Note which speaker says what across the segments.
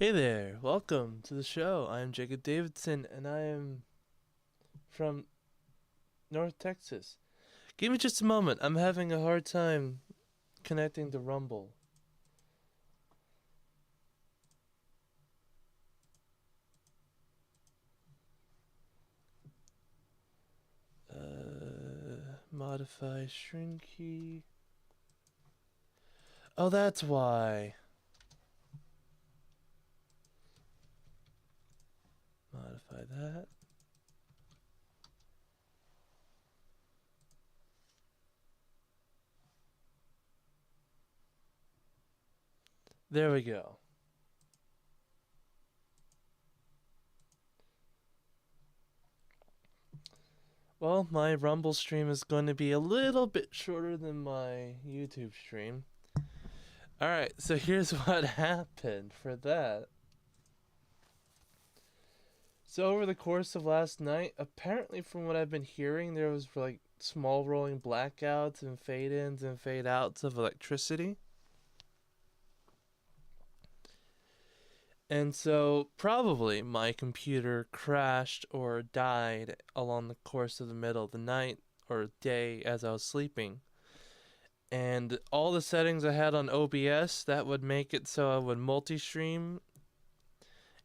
Speaker 1: Hey there, welcome to the show. I'm Jacob Davidson and I am from North Texas. Give me just a moment. I'm having a hard time connecting to Rumble. Modify string key. Oh, that's why. Modify that. There we go. Well, my Rumble stream is going to be a little bit shorter than my YouTube stream. Alright, so here's what happened for that. So over the course of last night, apparently from what I've been hearing, there was like small rolling blackouts and fade-ins and fade-outs of electricity. And so probably my computer crashed or died along the course of the middle of the night or day as I was sleeping. And all the settings I had on OBS that would make it so I would multi-stream,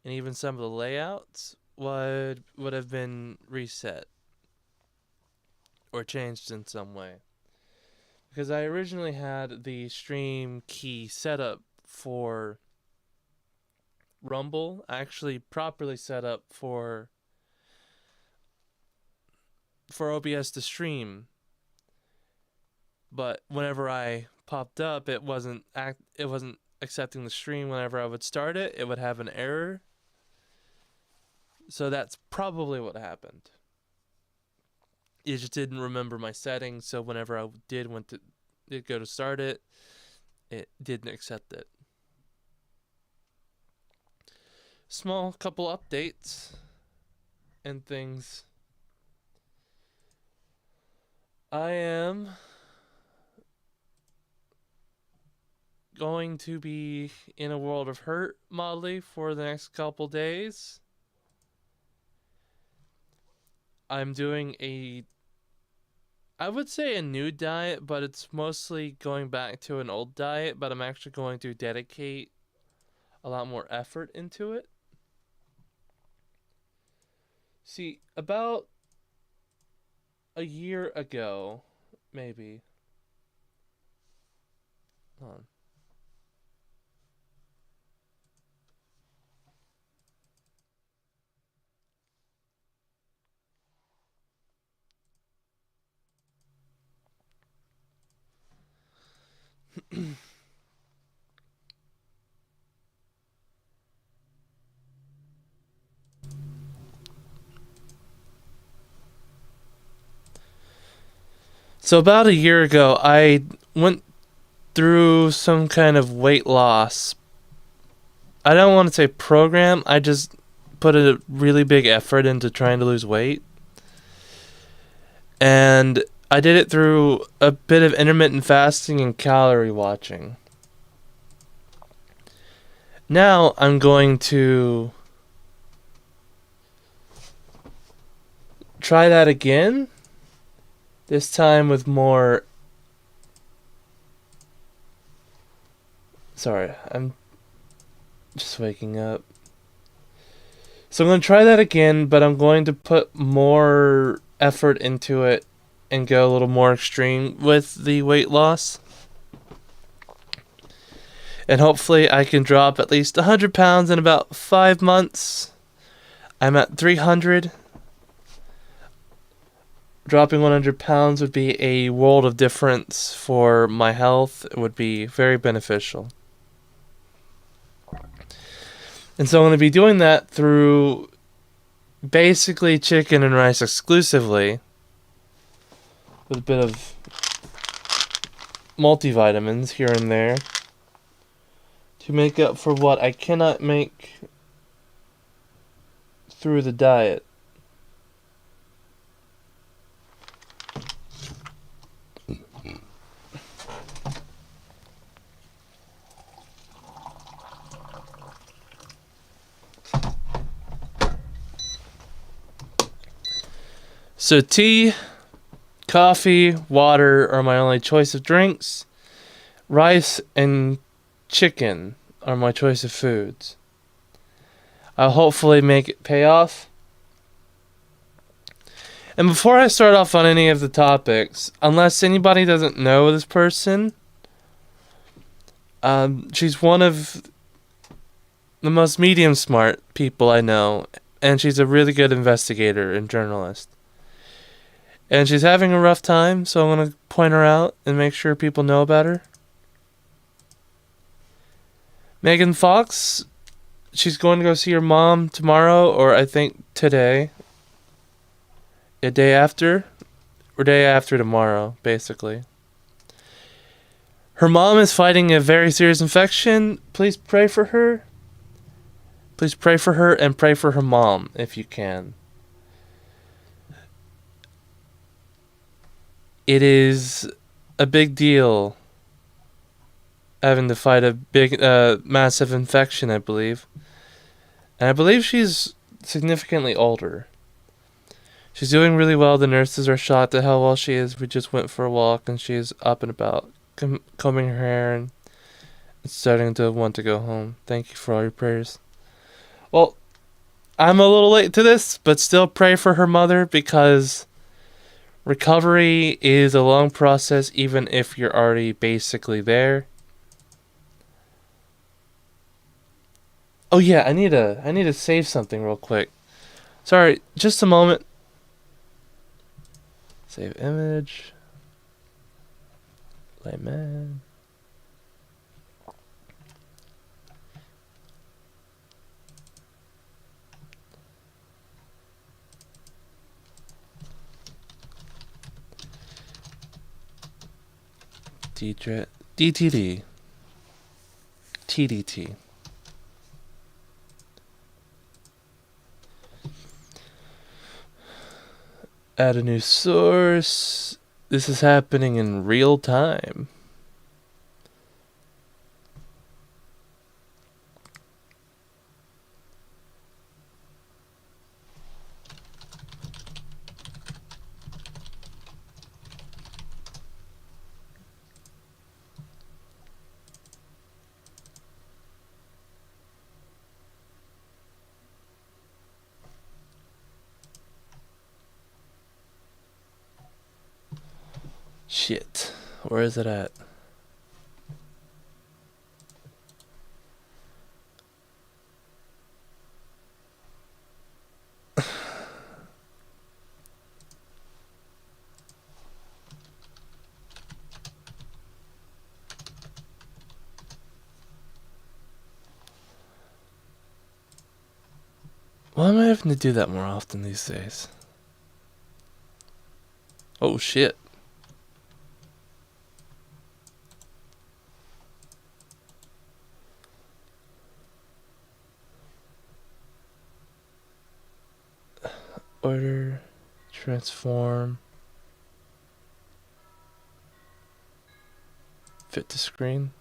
Speaker 1: and even some of the layouts would have been reset or changed in some way. Because I originally had the stream key set up for Rumble, actually properly set up for OBS to stream. But whenever I popped up, it wasn't accepting the stream. Whenever I would start it, it would have an error. So that's probably what happened. It just didn't remember my settings, so whenever I did go to start it, it didn't accept it. Small couple updates and things. I am going to be in a World of Hurt modly for the next couple days. I'm doing I would say a new diet, but it's mostly going back to an old diet, but I'm actually going to dedicate a lot more effort into it. See, about a year ago, maybe. Hold on. So about a year ago, I went through some kind of weight loss. I don't want to say program. I just put a really big effort into trying to lose weight. And I did it through a bit of intermittent fasting and calorie watching. Now I'm going to try that again. This time with more... Sorry, I'm just waking up. So I'm going to try that again, but I'm going to put more effort into it and go a little more extreme with the weight loss. And hopefully I can drop at least 100 pounds in about 5 months. I'm at 300. Dropping 100 pounds would be a world of difference for my health. It would be very beneficial. And so I'm going to be doing that through basically chicken and rice exclusively, with a bit of multivitamins here and there to make up for what I cannot make through the diet. So tea, coffee, water are my only choice of drinks. Rice and chicken are my choice of foods. I'll hopefully make it pay off. And before I start off on any of the topics, unless anybody doesn't know this person, she's one of the most medium smart people I know, and she's a really good investigator and journalist. And she's having a rough time, so I'm going to point her out and make sure people know about her. Megan Fox, she's going to go see her mom tomorrow, or I think today. A day after, or day after tomorrow, basically. Her mom is fighting a very serious infection. Please pray for her. Please pray for her and pray for her mom if you can. It is a big deal having to fight a big, massive infection, I believe. And I believe she's significantly older. She's doing really well. The nurses are shocked at how well she is. We just went for a walk and she's up and about, combing her hair and starting to want to go home. Thank you for all your prayers. Well, I'm a little late to this, but still pray for her mother because recovery is a long process even if you're already basically there. Oh yeah, I need to save something real quick. Sorry, just a moment. Save image. Layman. DTD. TDT. Add a new source. This is happening in real time. Shit. Where is it at? Why am I having to do that more often these days? Oh shit. Order, transform, fit to screen.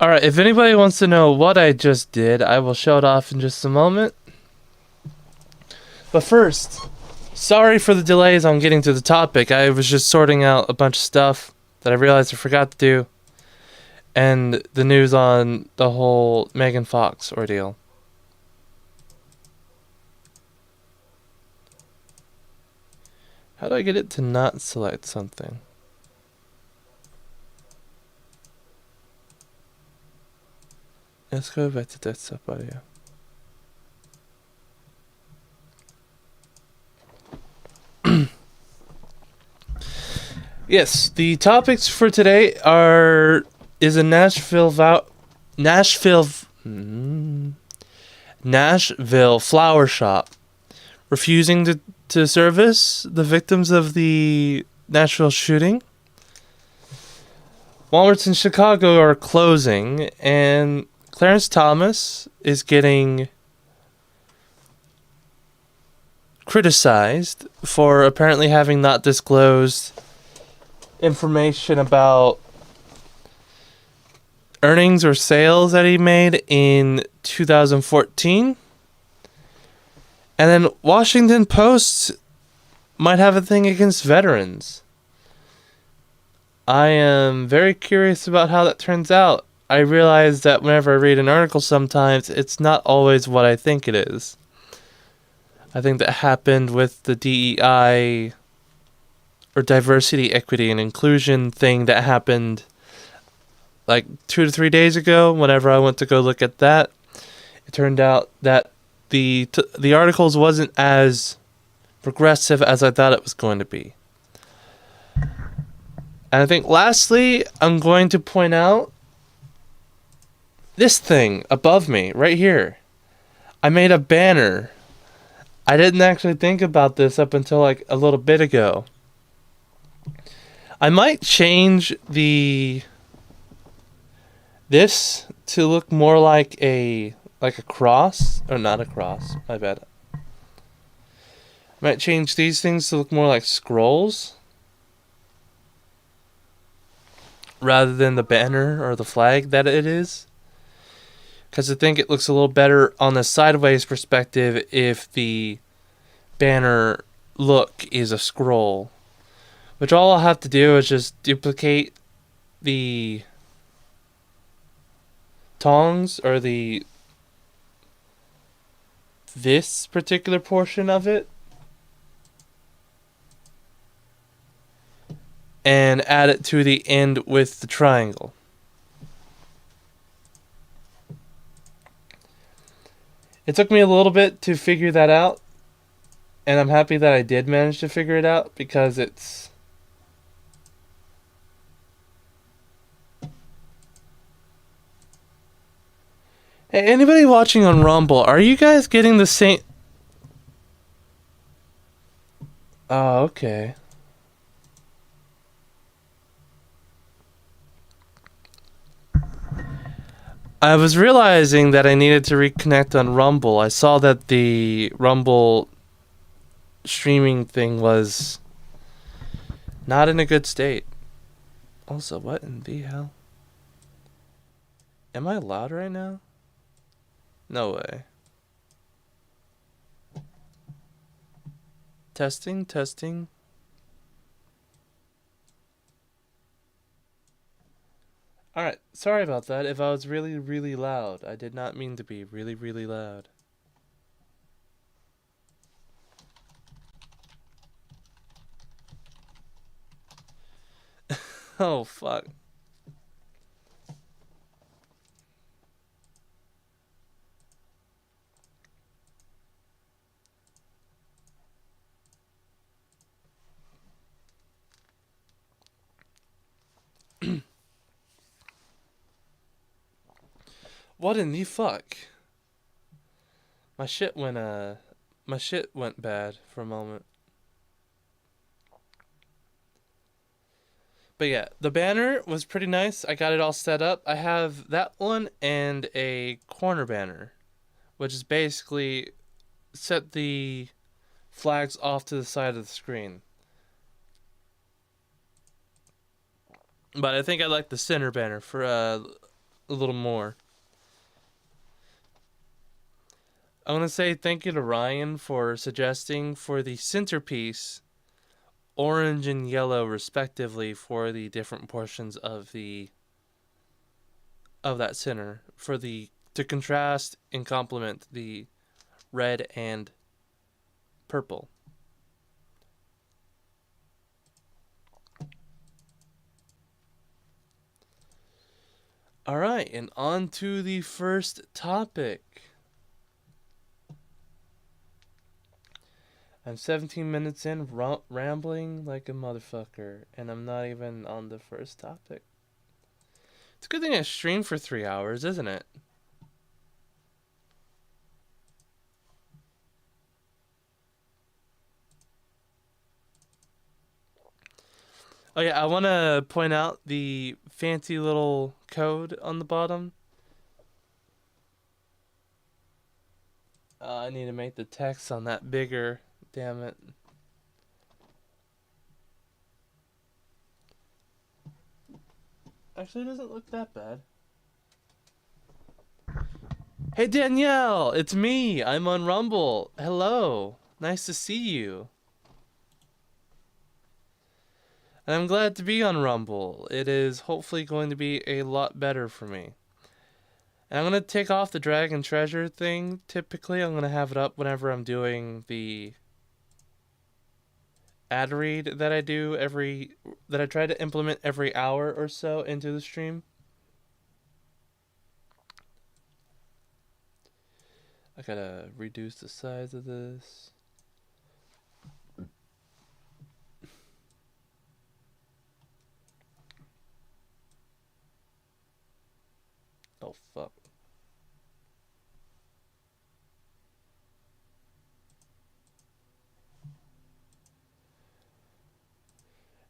Speaker 1: Alright, if anybody wants to know what I just did, I will show it off in just a moment. But first, sorry for the delays on getting to the topic. I was just sorting out a bunch of stuff that I realized I forgot to do. And the news on the whole Megan Fox ordeal. How do I get it to not select something? Let's go back to desktop audio. Yes, the topics for today is a Nashville flower shop refusing to to service the victims of the Nashville shooting. Walmarts in Chicago are closing, and Clarence Thomas is getting criticized for apparently having not disclosed information about earnings or sales that he made in 2014. And then Washington Post might have a thing against veterans. I am very curious about how that turns out. I realize that whenever I read an article sometimes, it's not always what I think it is. I think that happened with the DEI or diversity, equity, and inclusion thing that happened like 2 to 3 days ago. Whenever I went to go look at that, it turned out that the articles wasn't as progressive as I thought it was going to be. And I think lastly, I'm going to point out this thing above me, right here. I made a banner. I didn't actually think about this up until like a little bit ago. I might change this to look more like a cross, or not a cross, my bad. I might change these things to look more like scrolls rather than the banner or the flag that it is. Because I think it looks a little better on the sideways perspective if the banner look is a scroll. Which all I'll have to do is just duplicate the tongs or this particular portion of it and add it to the end with the triangle. It took me a little bit to figure that out, and I'm happy that I did manage to figure it out because it's Hey, anybody watching on Rumble, are you guys getting the same? Oh, okay. I was realizing that I needed to reconnect on Rumble. I saw that the Rumble streaming thing was not in a good state. Also, what in the hell? Am I loud right now? No way. Testing, testing. Alright, sorry about that. If I was really, really loud, I did not mean to be really, really loud. Oh, fuck. What in the fuck? My shit went bad for a moment. But yeah, the banner was pretty nice. I got it all set up. I have that one and a corner banner, which is basically set the flags off to the side of the screen. But I think I like the center banner for a little more. I want to say thank you to Ryan for suggesting for the centerpiece orange and yellow respectively for the different portions of that center to contrast and complement the red and purple. All right, and on to the first topic. I'm 17 minutes in, rambling like a motherfucker, and I'm not even on the first topic. It's a good thing I streamed for 3 hours, isn't it? Oh yeah, I want to point out the fancy little code on the bottom. I need to make the text on that bigger. Damn it. Actually, it doesn't look that bad. Hey Danielle, it's me. I'm on Rumble. Hello. Nice to see you. And I'm glad to be on Rumble. It is hopefully going to be a lot better for me. And I'm going to take off the Dragon Treasure thing. Typically, I'm going to have it up whenever I'm doing the ad read that I do that I try to implement every hour or so into the stream. I gotta reduce the size of this. Oh fuck.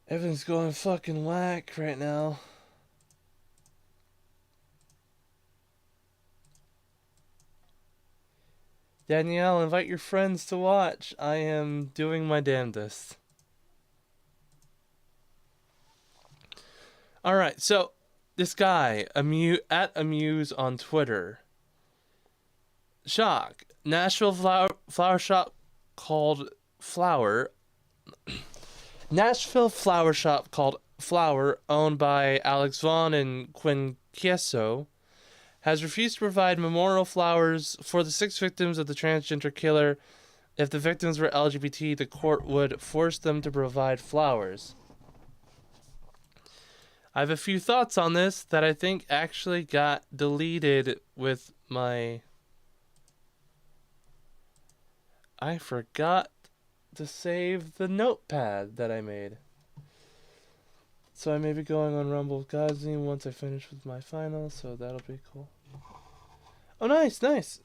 Speaker 1: Everything's going fucking whack right now. Danielle, invite your friends to watch. I am doing my damnedest. Alright, so this guy, at Amuse on Twitter. Shock. Nashville flower shop called Flower. Nashville flower shop called Flower, owned by Alex Vaughn and Quinn Chieso, has refused to provide memorial flowers for the 6 victims of the transgender killer. If the victims were LGBT, the court would force them to provide flowers. I have a few thoughts on this that I think actually got deleted with my... I forgot to save the notepad that I made. So I may be going on Rumble Gazine once I finish with my final, so that'll be cool. Oh, nice, nice.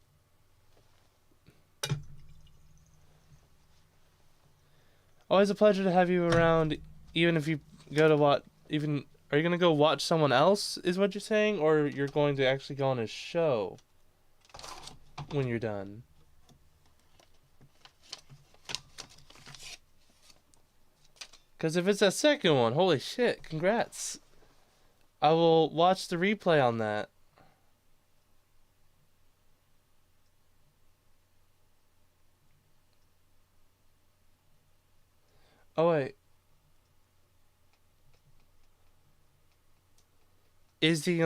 Speaker 1: Always a pleasure to have you around, even if you go to watch, are you going to go watch someone else, is what you're saying? Or you're going to actually go on a show when you're done? Because if it's that second one, holy shit, congrats. I will watch the replay on that. Oh, wait. Is the,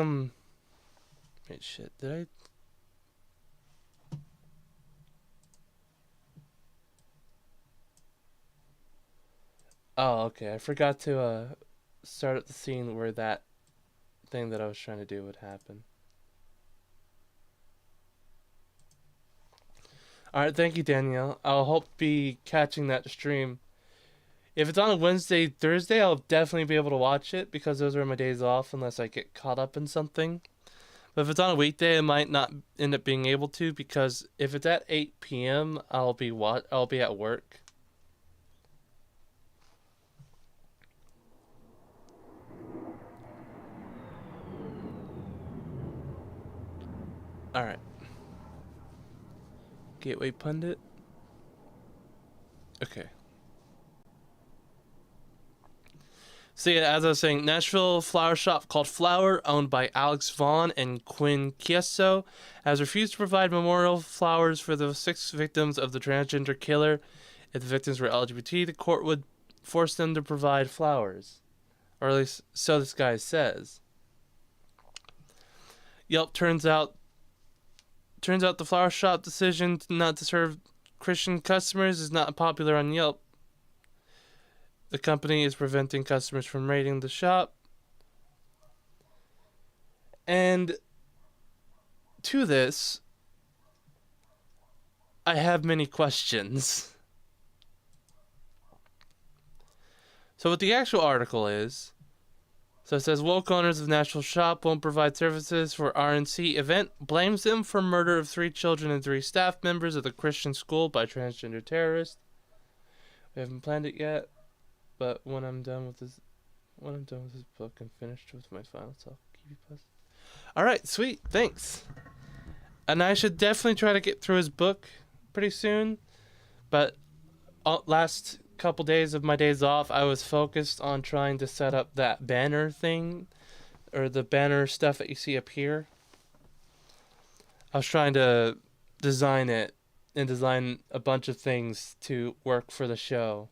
Speaker 1: wait, shit, did I... Oh, okay, I forgot to, start at the scene where that thing that I was trying to do would happen. Alright, thank you, Danielle. I'll hope to be catching that stream. If it's on a Wednesday, Thursday, I'll definitely be able to watch it because those are my days off unless I get caught up in something. But if it's on a weekday, I might not end up being able to because if it's at 8 p.m., I'll be at work. Alright. Gateway Pundit. Okay. So yeah, as I was saying, Nashville flower shop called Flower, owned by Alex Vaughn and Quinn Chieso, has refused to provide memorial flowers for the 6 victims of the transgender killer. If the victims were LGBT, the court would force them to provide flowers. Or at least, so this guy says. Yelp turns out the flower shop decision not to serve Christian customers is not popular on Yelp. The company is preventing customers from raiding the shop. And to this, I have many questions. So what the actual article is, so it says, woke owners of Nashville shop won't provide services for RNC event, blames them for murder of 3 children and 3 staff members of the Christian school by transgender terrorists. We haven't planned it yet. But when I'm done with this when I'm done with this book and finished with my final self, keep you posted. All right, sweet. Thanks. And I should definitely try to get through his book pretty soon. But last couple days of my days off, I was focused on trying to set up that banner thing, or the banner stuff that you see up here. I was trying to design it and design a bunch of things to work for the show.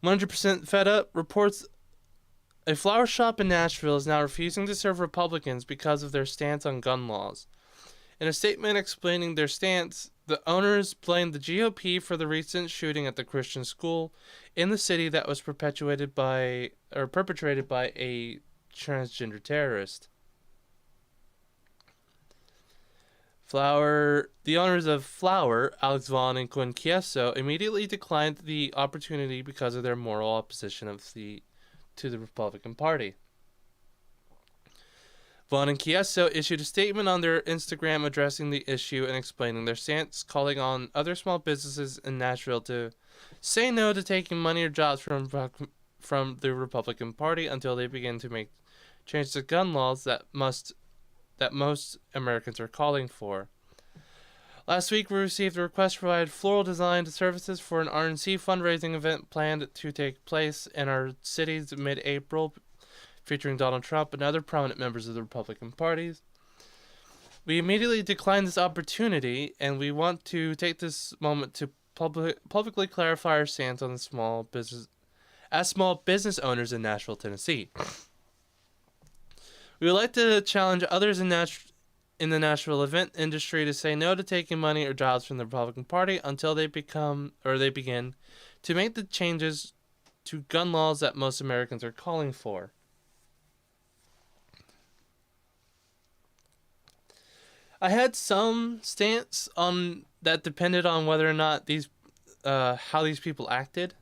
Speaker 1: 100% Fed Up reports a flower shop in Nashville is now refusing to serve Republicans because of their stance on gun laws. In a statement explaining their stance, the owners blamed the GOP for the recent shooting at the Christian school in the city that was perpetrated by a transgender terrorist. The owners of Flower, Alex Vaughn and Quinn Chieso, immediately declined the opportunity because of their moral opposition to the Republican Party. Vaughn and Chieso issued a statement on their Instagram addressing the issue and explaining their stance, calling on other small businesses in Nashville to say no to taking money or jobs from the Republican Party until they begin to make changes to gun laws that most Americans are calling for. Last week, we received a request to provide floral design services for an RNC fundraising event planned to take place in our cities mid-April, featuring Donald Trump and other prominent members of the Republican parties. We immediately declined this opportunity, and we want to take this moment to publicly clarify our stance on the small business owners in Nashville, Tennessee. We would like to challenge others in the Nashville event industry to say no to taking money or jobs from the Republican Party until they begin to make the changes to gun laws that most Americans are calling for. I had some stance on that depended on whether or not how these people acted,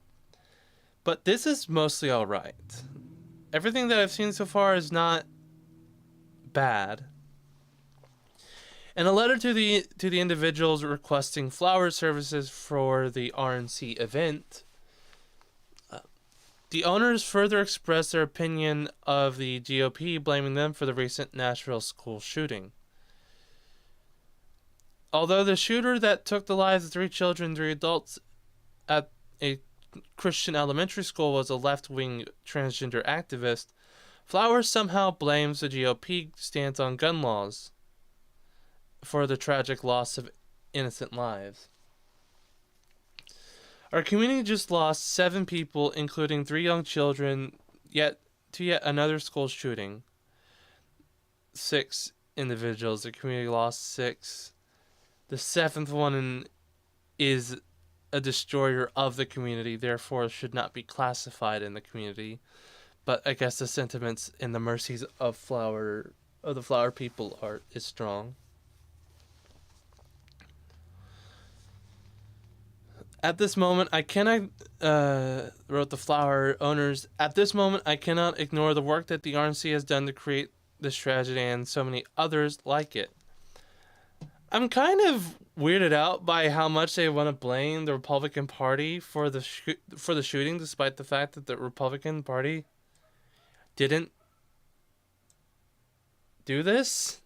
Speaker 1: but this is mostly all right. Everything that I've seen so far is not bad. In a letter to the individuals requesting flower services for the RNC event, the owners further expressed their opinion of the GOP, blaming them for the recent Nashville school shooting. Although the shooter that took the lives of 3 children and 3 adults at a Christian elementary school was a left-wing transgender activist, Flowers somehow blames the GOP stance on gun laws for the tragic loss of innocent lives. Our community just lost 7 people, including 3 young children, yet another school shooting. 6 individuals. The community lost 6. The 7th one is a destroyer of the community, therefore should not be classified in the community. But I guess the sentiments and the mercies of the flower people is strong. At this moment, I cannot, wrote the flower owners, at this moment, I cannot ignore the work that the RNC has done to create this tragedy and so many others like it. I'm kind of weirded out by how much they want to blame the Republican Party for the shooting, despite the fact that the Republican Party didn't do this.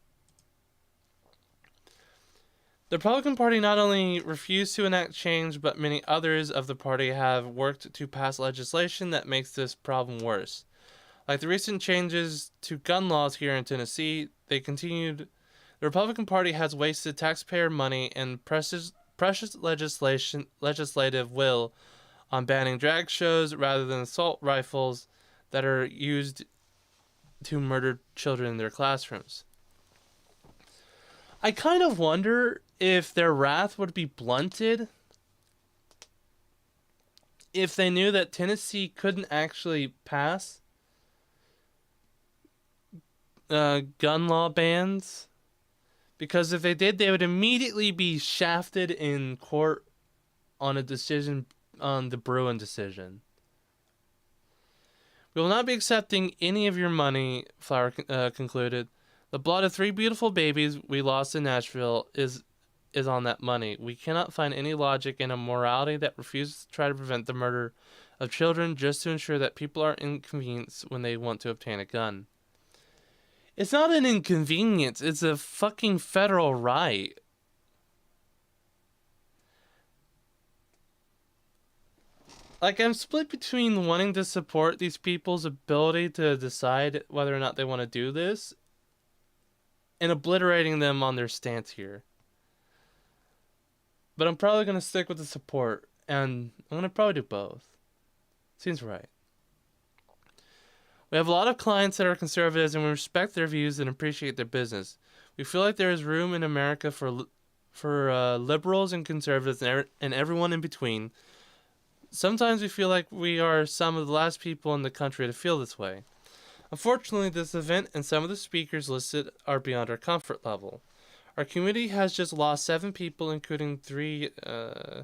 Speaker 1: The Republican Party not only refused to enact change, but many others of the party have worked to pass legislation that makes this problem worse. Like the recent changes to gun laws here in Tennessee, the Republican Party has wasted taxpayer money and precious legislative will on banning drag shows rather than assault rifles that are used to murder children in their classrooms. I kind of wonder if their wrath would be blunted if they knew that Tennessee couldn't actually pass gun law bans. Because if they did, they would immediately be shafted in court on a decision on the Bruin decision. We will not be accepting any of your money, Flower concluded. The blood of 3 beautiful babies we lost in Nashville is on that money. We cannot find any logic in a morality that refuses to try to prevent the murder of children just to ensure that people are inconvenienced when they want to obtain a gun. It's not an inconvenience, it's a fucking federal right. Like, I'm split between wanting to support these people's ability to decide whether or not they want to do this and obliterating them on their stance here. But I'm probably going to stick with the support, and I'm going to probably do both. Seems right. We have a lot of clients that are conservatives, and we respect their views and appreciate their business. We feel like there is room in America for liberals and conservatives and everyone in between. Sometimes we feel like we are some of the last people in the country to feel this way. Unfortunately, this event and some of the speakers listed are beyond our comfort level. Our community has just lost 7 people, including 3. I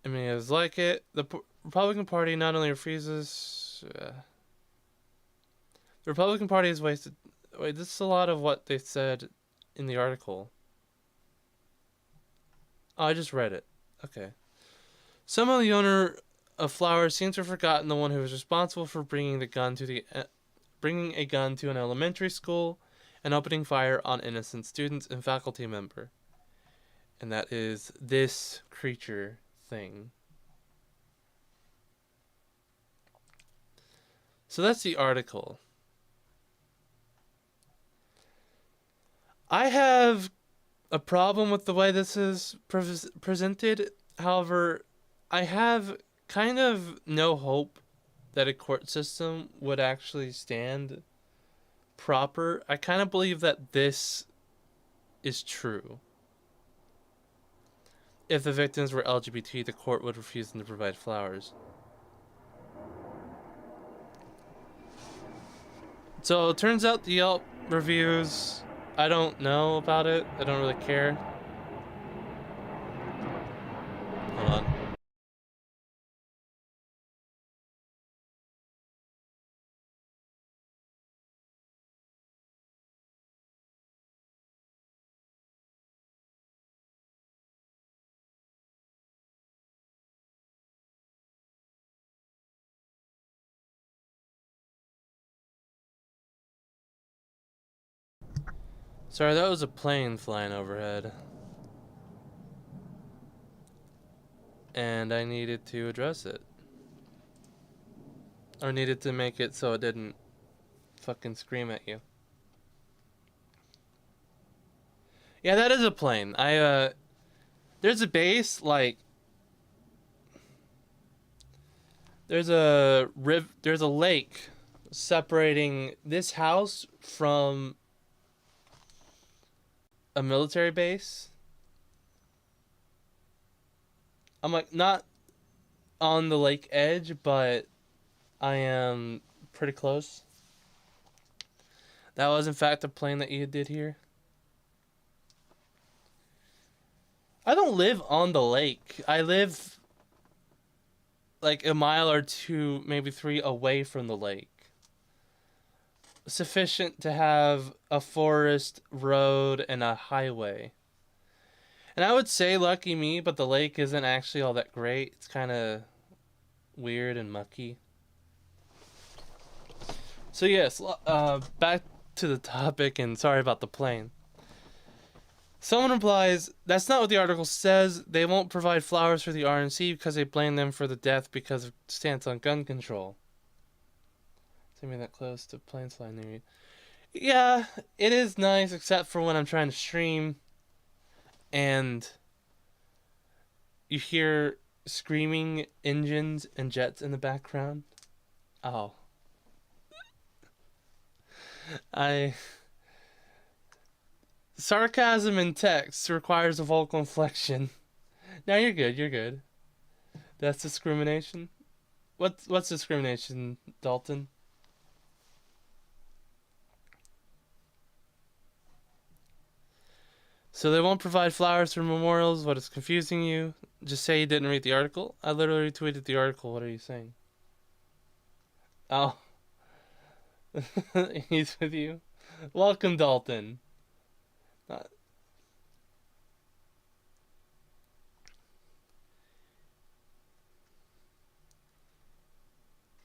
Speaker 1: mean, it was like it. The Republican Party not only refuses. The Republican Party has wasted. Wait, this is a lot of what they said in the article. Oh, I just read it. Okay. Somehow the owner of flowers seems to have forgotten the one who was responsible for bringing a gun to an elementary school and opening fire on innocent students and faculty member. And that is this creature thing. So that's the article. I have a problem with the way this is presented. However, I have kind of no hope that a court system would actually stand proper. I kind of believe that this is true. If the victims were LGBT, the court would refuse them to provide flowers. So it turns out the Yelp reviews, I don't know about it. I don't really care. Hold on. Sorry, that was a plane flying overhead. And I needed to address it. Or needed to make it so it didn't fucking scream at you. Yeah, that is a plane. There's a base, like, there's a lake separating this house from a military base. I'm like not on the lake edge, but I am pretty close. That was in fact a plane that you did here. I don't live on the lake. I live like a mile or 2, maybe 3 away from the lake. Sufficient to have a forest, road, and a highway. And I would say lucky me, but the lake isn't actually all that great. It's kind of weird and mucky. So yes, back to the topic, and sorry about the plane. Someone implies that's not what the article says. They won't provide flowers for the RNC because they blame them for the death because of stance on gun control. Something that close to planes flying near you. Yeah, it is nice, except for when I'm trying to stream and you hear screaming engines and jets in the background. Oh. Sarcasm in text requires a vocal inflection. No, you're good, you're good. That's discrimination? What's discrimination, Dalton? So they won't provide flowers for memorials. What is confusing you? Just say you didn't read the article. I literally tweeted the article. What are you saying? Oh. He's with you. Welcome, Dalton.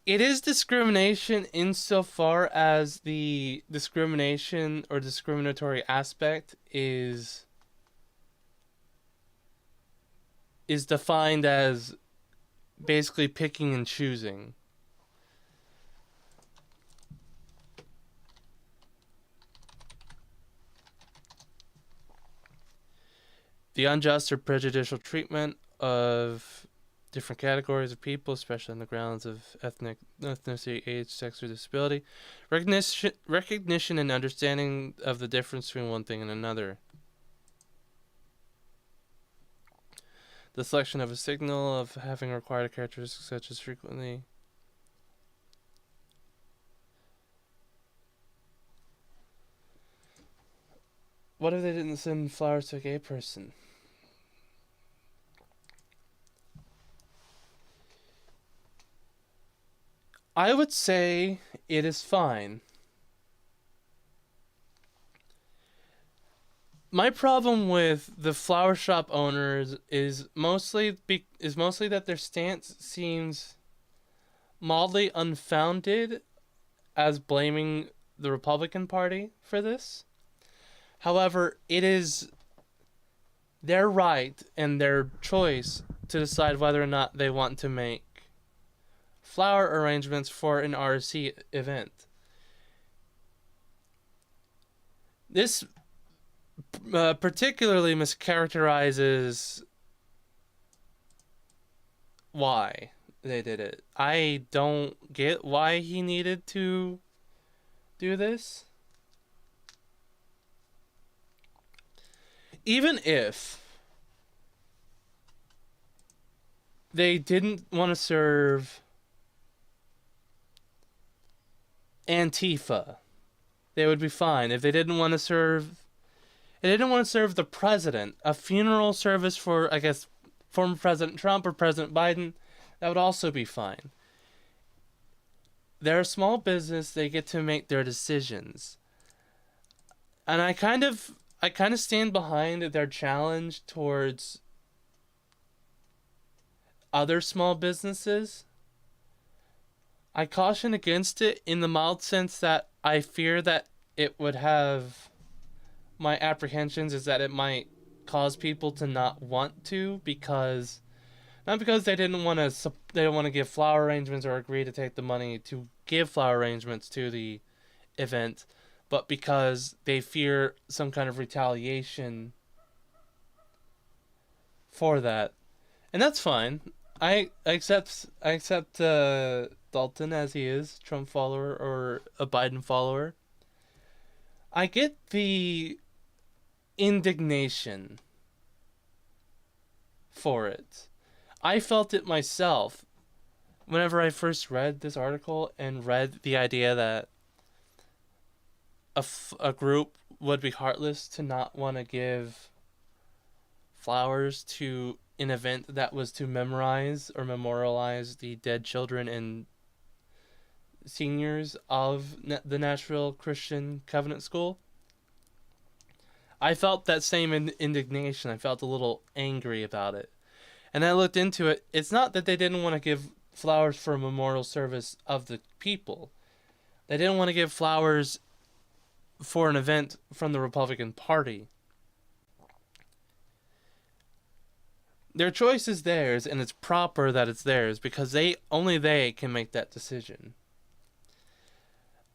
Speaker 1: It is discrimination insofar as the discrimination or discriminatory aspect is defined as basically picking and choosing. The unjust or prejudicial treatment of different categories of people, especially on the grounds of ethnicity, age, sex, or disability. Recognition and understanding of the difference between one thing and another. The selection of a signal of having required characteristics such as frequently. What if they didn't send flowers to a gay person? I would say it is fine. My problem with the flower shop owners is mostly that their stance seems mildly unfounded as blaming the Republican Party for this. However, it is their right and their choice to decide whether or not they want to make flower arrangements for an RC event. This particularly mischaracterizes why they did it. I don't get why he needed to do this. Even if they didn't want to serve Antifa, they would be fine. If they didn't want to serve the president, a funeral service for, I guess, former President Trump or President Biden, that would also be fine. They're a small business, they get to make their decisions. And I kind of stand behind their challenge towards other small businesses. I caution against it in the mild sense that I fear that it would have, my apprehensions is that it might cause people to not want to, because not because they don't want to give flower arrangements or agree to take the money to give flower arrangements to the event, but because they fear some kind of retaliation for that. And that's fine. I accept Dalton as he is, Trump follower or a Biden follower. I get the indignation for it. I felt it myself whenever I first read this article and read the idea that a group would be heartless to not want to give flowers to an event that was to memorize or memorialize the dead children and seniors of the Nashville Christian Covenant School. I felt that same indignation. I felt a little angry about it. And I looked into it. It's not that they didn't want to give flowers for a memorial service of the people. They didn't want to give flowers for an event from the Republican Party. Their choice is theirs, and it's proper that it's theirs because only they can make that decision.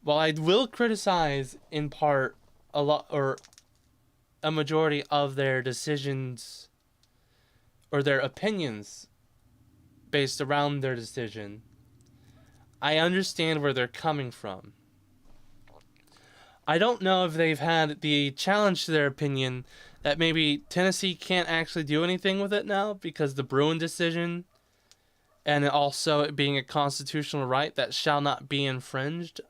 Speaker 1: While I will criticize in part a lot or a majority of their decisions or their opinions based around their decision, I understand where they're coming from. I don't know if they've had the challenge to their opinion that maybe Tennessee can't actually do anything with it now because the Bruin decision, and also it being a constitutional right that shall not be infringed.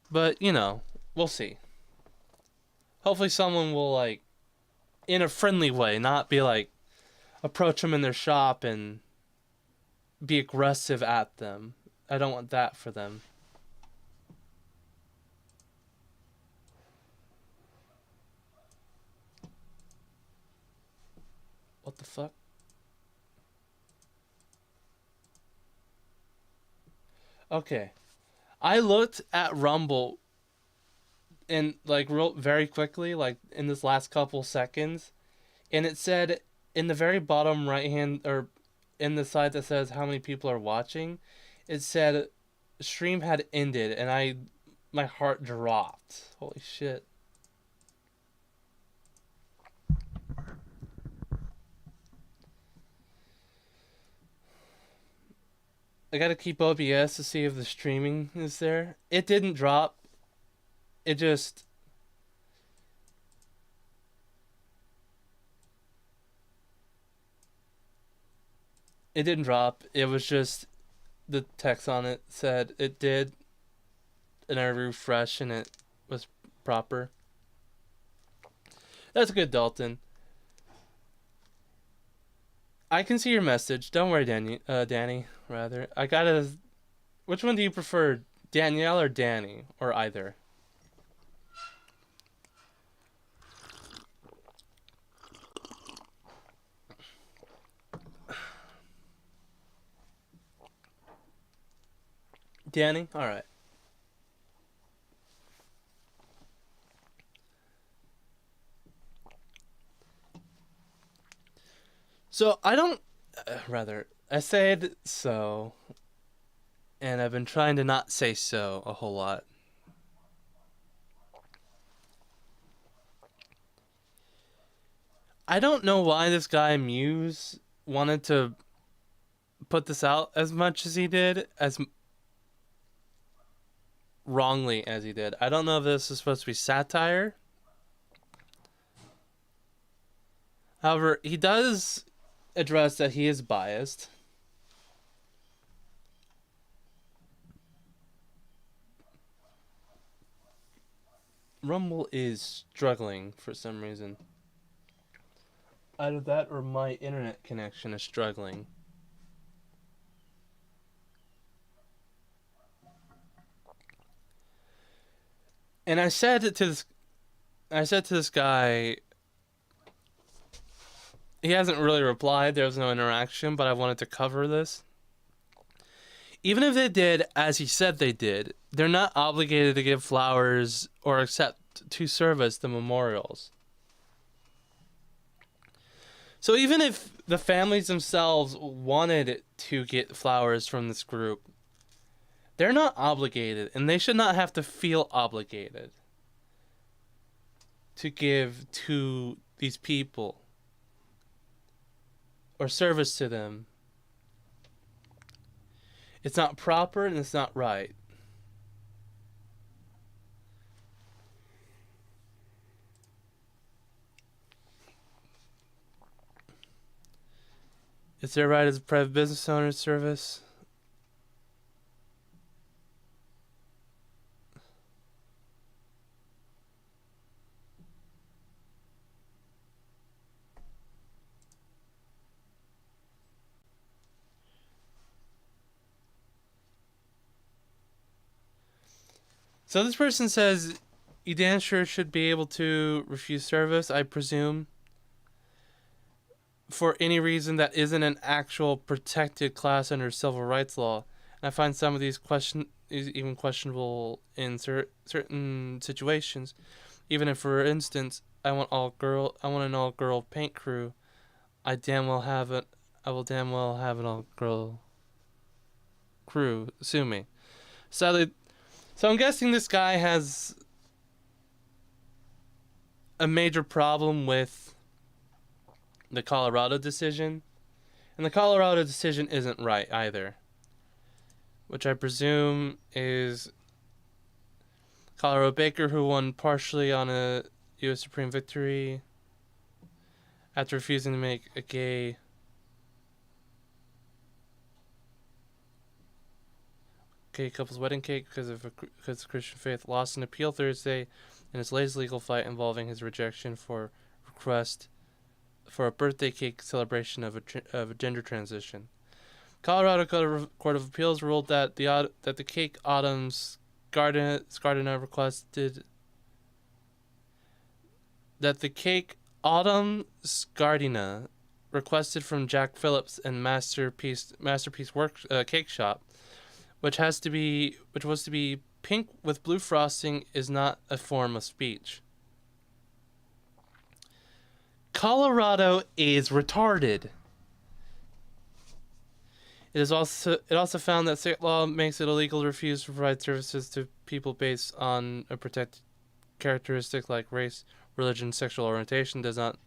Speaker 1: But, we'll see. Hopefully someone will, in a friendly way, not be approach them in their shop and be aggressive at them. I don't want that for them. What the fuck? Okay. I looked at Rumble in like real very quickly, like in this last couple seconds, and it said in the very bottom right hand or in the side that says how many people are watching, it said stream had ended, and my heart dropped. Holy shit. I gotta keep OBS to see if the streaming is there. It didn't drop. It just. It didn't drop. It was just the text on it said it did, and I refreshed and it was proper. That's good, Dalton. I can see your message. Don't worry, Danny. Rather, I gotta. Which one do you prefer, Danielle or Danny, or either? Danny. All right. So I don't. Rather, I said so, and I've been trying to not say so a whole lot. I don't know why this guy Muse wanted to put this out as much as he did, as wrongly as he did. I don't know if this is supposed to be satire. However, he does address that he is biased. Rumble is struggling for some reason. Either that or my internet connection is struggling. And I said to this guy, he hasn't really replied. There was no interaction, but I wanted to cover this. Even if they did as he said they did, they're not obligated to give flowers or accept to service the memorials. So even if the families themselves wanted to get flowers from this group, they're not obligated, and they should not have to feel obligated to give to these people or service to them. It's not proper and it's not right. It's their right as a private business owner service. So this person says, you damn sure should be able to refuse service, I presume, for any reason that isn't an actual protected class under civil rights law. And I find some of these is even questionable in certain situations. Even if, for instance, I want an all-girl paint crew, I will damn well have an all-girl crew. Sue me. So I'm guessing this guy has a major problem with the Colorado decision. And the Colorado decision isn't right either. Which I presume is Colorado Baker, who won partially on a U.S. Supreme victory after refusing to make a gay couple's wedding cake because of Christian faith, lost an appeal Thursday in his latest legal fight involving his rejection for request for a birthday cake celebration of a gender transition. Colorado Court of Appeals ruled that the cake Autumn's Gardena requested from Jack Phillips and Masterpiece Cake Shop which was to be pink with blue frosting, is not a form of speech. Colorado is retarded. It also found that state law makes it illegal to refuse to provide services to people based on a protected characteristic like race, religion, sexual orientation. Does not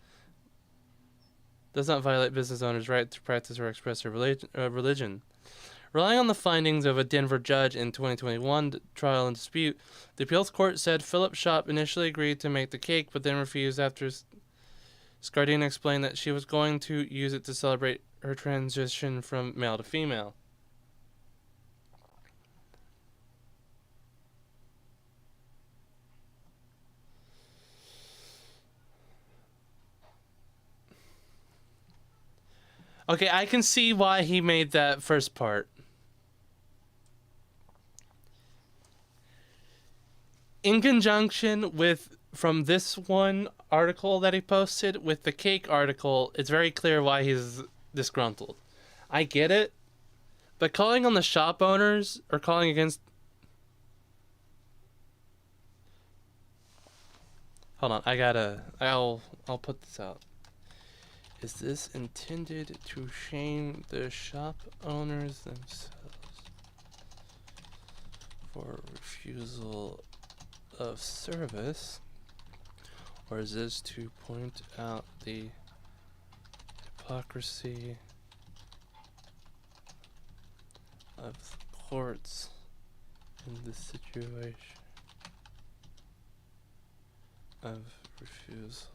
Speaker 1: violate business owners' right to practice or express their religion. Relying on the findings of a Denver judge in 2021 trial and dispute, the appeals court said Phillips' shop initially agreed to make the cake, but then refused after Scardina explained that she was going to use it to celebrate her transition from male to female. Okay, I can see why he made that first part. In conjunction with, from this one article that he posted, with the cake article, it's very clear why he's disgruntled. I get it, but calling on the shop owners or calling against... Hold on, I'll put this out. Is this intended to shame the shop owners themselves for refusal of service, or is this to point out the hypocrisy of the courts in this situation of refusal?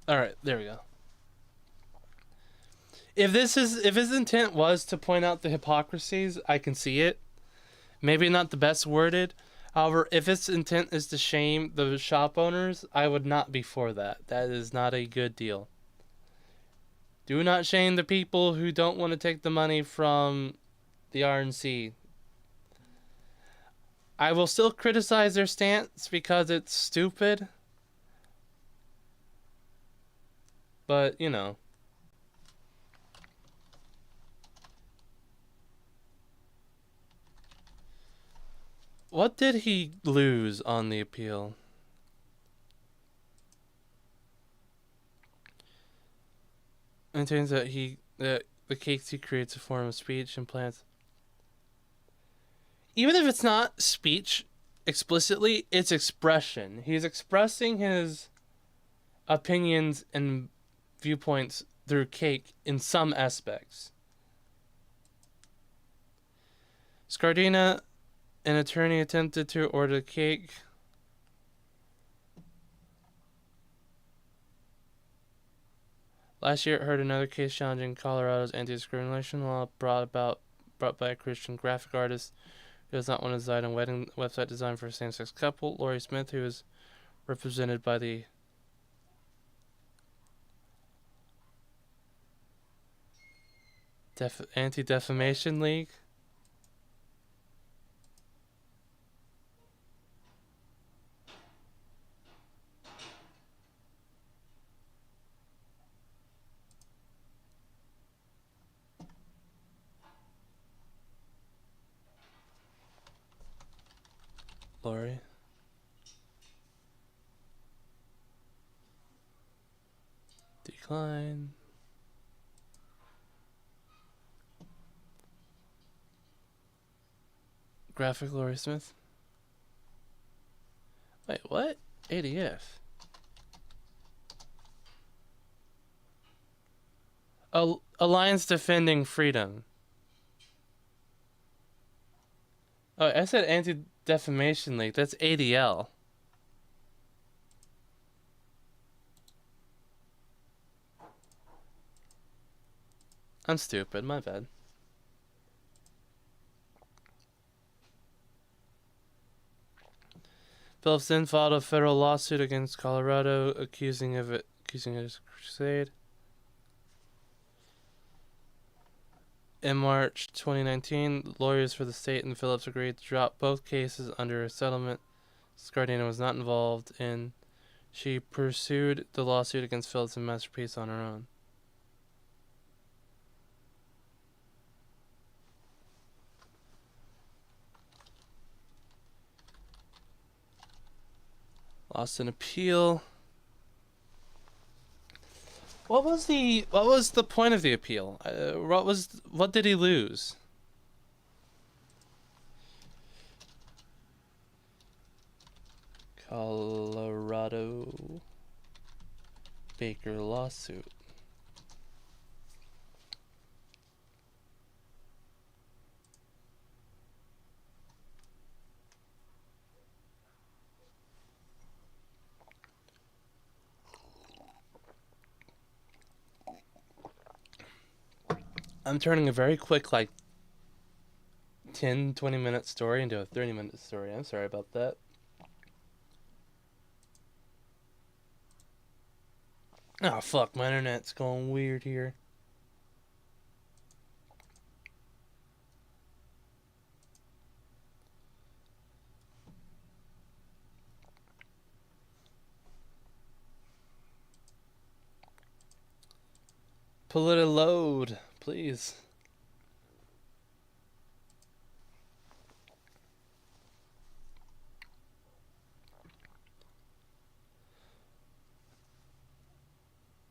Speaker 1: All right, there we go. If his intent was to point out the hypocrisies, I can see it. Maybe not the best worded. However, if its intent is to shame the shop owners, I would not be for that. That is not a good deal. Do not shame the people who don't want to take the money from the RNC. I will still criticize their stance because it's stupid. But, you know. What did he lose on the appeal? It turns out that the cakes he creates a form of speech and plants. Even if it's not speech explicitly, it's expression. He's expressing his opinions and viewpoints through cake in some aspects. Scardina, an attorney, attempted to order the cake. Last year, it heard another case challenging Colorado's anti-discrimination law brought by a Christian graphic artist who does not want to design a wedding website designed for a same-sex couple. Lori Smith, who is represented by the Anti-Defamation League. Lori. Decline. Graphic Lori Smith. Wait, what? ADF. Alliance Defending Freedom. Oh, I said Anti-Defamation League. That's ADL. I'm stupid. My bad. Phillips then filed a federal lawsuit against Colorado, accusing it of crusade. In March 2019, lawyers for the state and Phillips agreed to drop both cases under a settlement Scardina was not involved in. She pursued the lawsuit against Phillips and Masterpiece on her own. Lost an appeal. What was the point of the appeal? What did he lose? Colorado Baker lawsuit. I'm turning a very quick 10-20 minute story into a 30-minute story. I'm sorry about that. Oh fuck, my internet's going weird here. Pull it a load, please.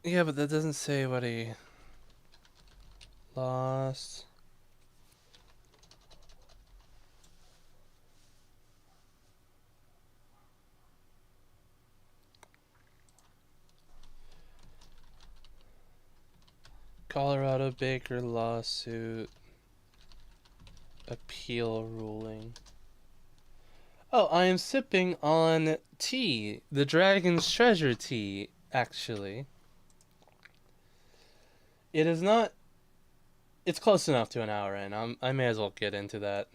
Speaker 1: Yeah, but that doesn't say what he lost. Colorado Baker lawsuit. Appeal ruling. Oh, I am sipping on tea. The Dragon's Treasure tea, actually. It is not... It's close enough to an hour in. I may as well get into that.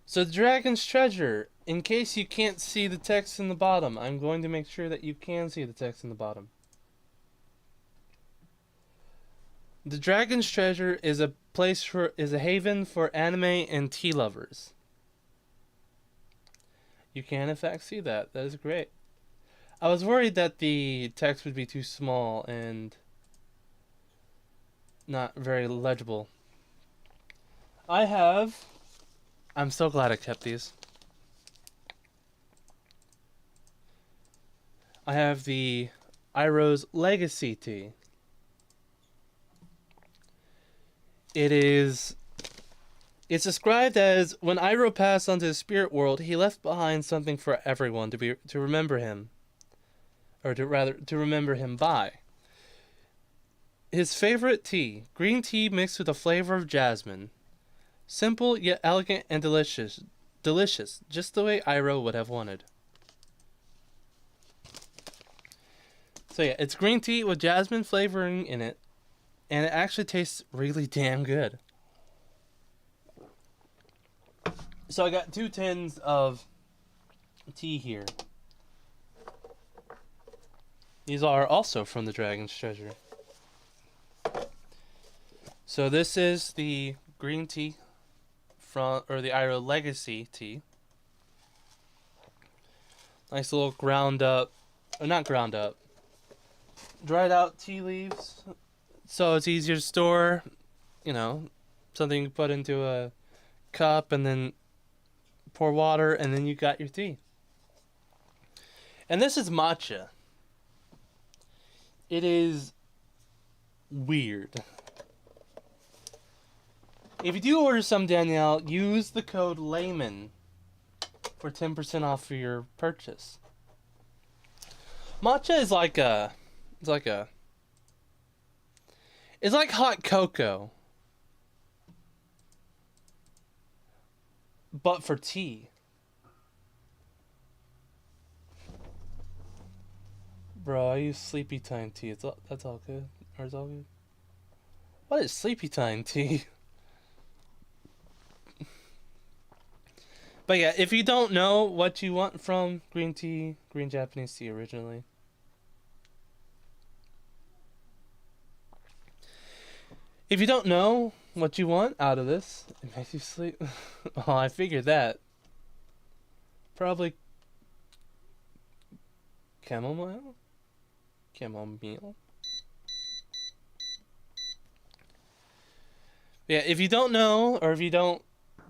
Speaker 1: So the Dragon's Treasure, in case you can't see the text in the bottom, I'm going to make sure that you can see the text in the bottom. The Dragon's Treasure is a haven for anime and tea lovers. You can in fact see that. That is great. I was worried that the text would be too small and not very legible. I'm so glad I kept these. I have the Iroh's Legacy tea. It's described as when Iroh passed onto the spirit world, he left behind something for everyone to remember him, or to remember him by. His favorite tea, green tea mixed with a flavor of jasmine. Simple yet elegant and delicious, just the way Iroh would have wanted. So yeah, it's green tea with jasmine flavoring in it, and it actually tastes really damn good. So I got 2 tins of tea here. These are also from the Dragon's Treasure. So this is the green tea or the Iroh Legacy tea. Nice little dried out tea leaves. So it's easier to store, something you put into a cup and then pour water, and then you got your tea. And this is matcha. It is weird. If you do order some, Danielle, use the code LAYMAN for 10% off for your purchase. Matcha is it's like hot cocoa. but for tea. Bro, I use sleepy time tea. That's all good. Or it's all good. What is sleepy time tea? But yeah, if you don't know what you want from green tea, green Japanese tea originally, if you don't know what you want out of this, it makes you sleep. Oh, I figured that. Probably chamomile? Chamomile? Yeah, if you don't know, or if you don't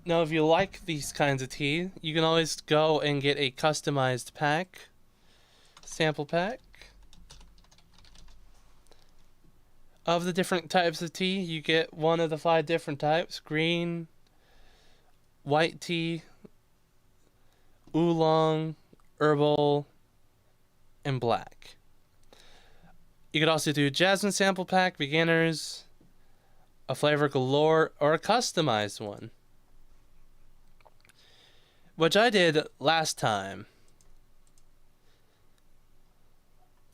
Speaker 1: know if you like these kinds of tea, you can always go and get a customized pack, sample pack, of the different types of tea. You get one of the 5 different types: green, white tea, oolong, herbal, and black. You could also do jasmine sample pack, beginners, a flavor galore, or a customized one, which I did last time.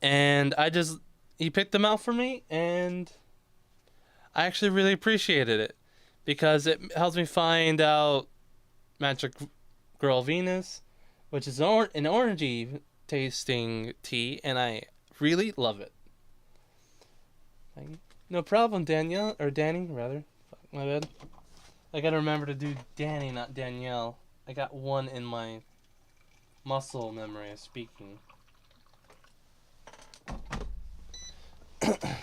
Speaker 1: And he picked them out for me, and I actually really appreciated it because it helps me find out Magic Girl Venus, which is an orangey tasting tea, and I really love it. Thank you. No problem, Danielle, or Danny, rather. Fuck, my bad. I gotta remember to do Danny, not Danielle. I got one in my muscle memory of speaking. But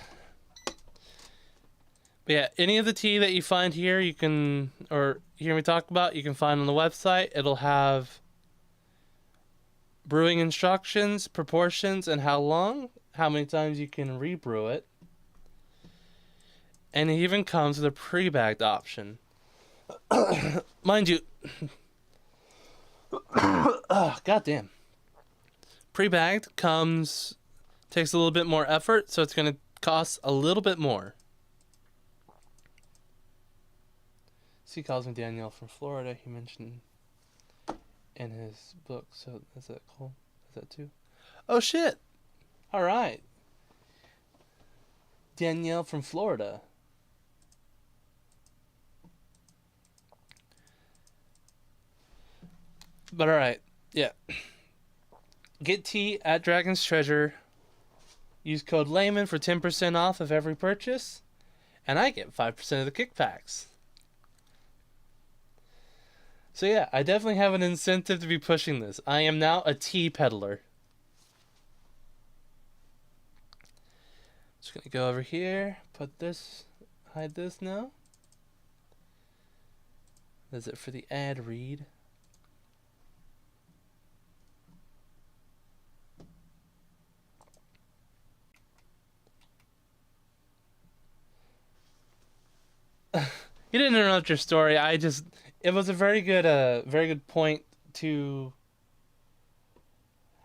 Speaker 1: yeah, any of the tea that you find here, you can, or hear me talk about, you can find on the website. It'll have brewing instructions, proportions, and how long, how many times you can rebrew it. And it even comes with a pre-bagged option. Mind you, goddamn. Pre-bagged takes a little bit more effort, so it's going to cost a little bit more. He calls me Danielle from Florida. He mentioned in his book. So is that cool? Is that too? Oh shit! All right, Danielle from Florida. But all right, yeah. Get tea at Dragon's Treasure. Use code Layman for 10% off of every purchase, and I get 5% of the kickbacks. So yeah, I definitely have an incentive to be pushing this. I am now a tea peddler. Just gonna go over here, put this, hide this now. That's it for the ad read. You didn't interrupt your story. It was a very good point to.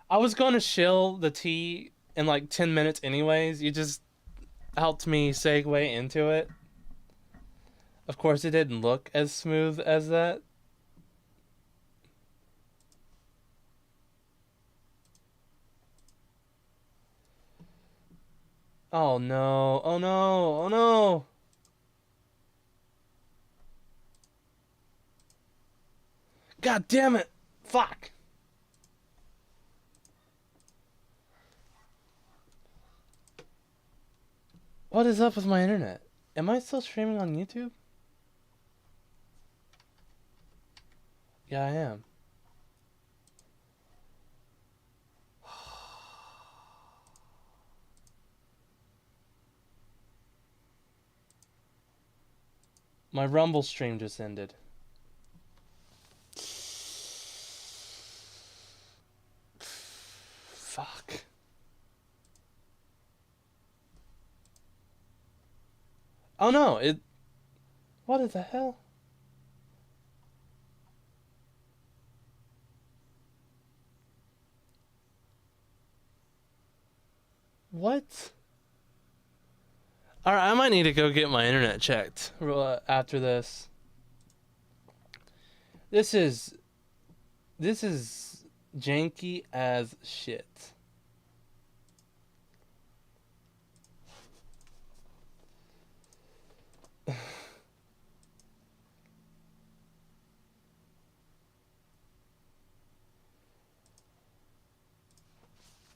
Speaker 1: I was going to shill the tea in like 10 minutes anyways. You just helped me segue into it. Of course, it didn't look as smooth as that. Oh no, oh no, oh no! God damn it! Fuck! What is up with my internet? Am I still streaming on YouTube? Yeah, I am. My Rumble stream just ended. Fuck. Oh no, what the hell? What? Alright, I might need to go get my internet checked after this. This is this is janky as shit.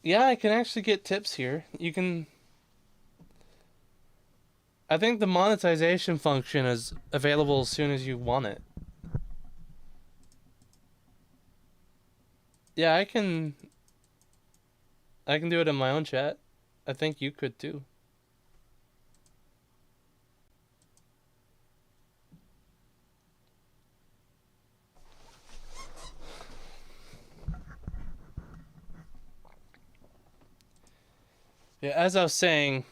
Speaker 1: Yeah, I can actually get tips here. You can. I think the monetization function is available as soon as you want it. Yeah, I can. I can do it in my own chat. I think you could too. Yeah, as I was saying,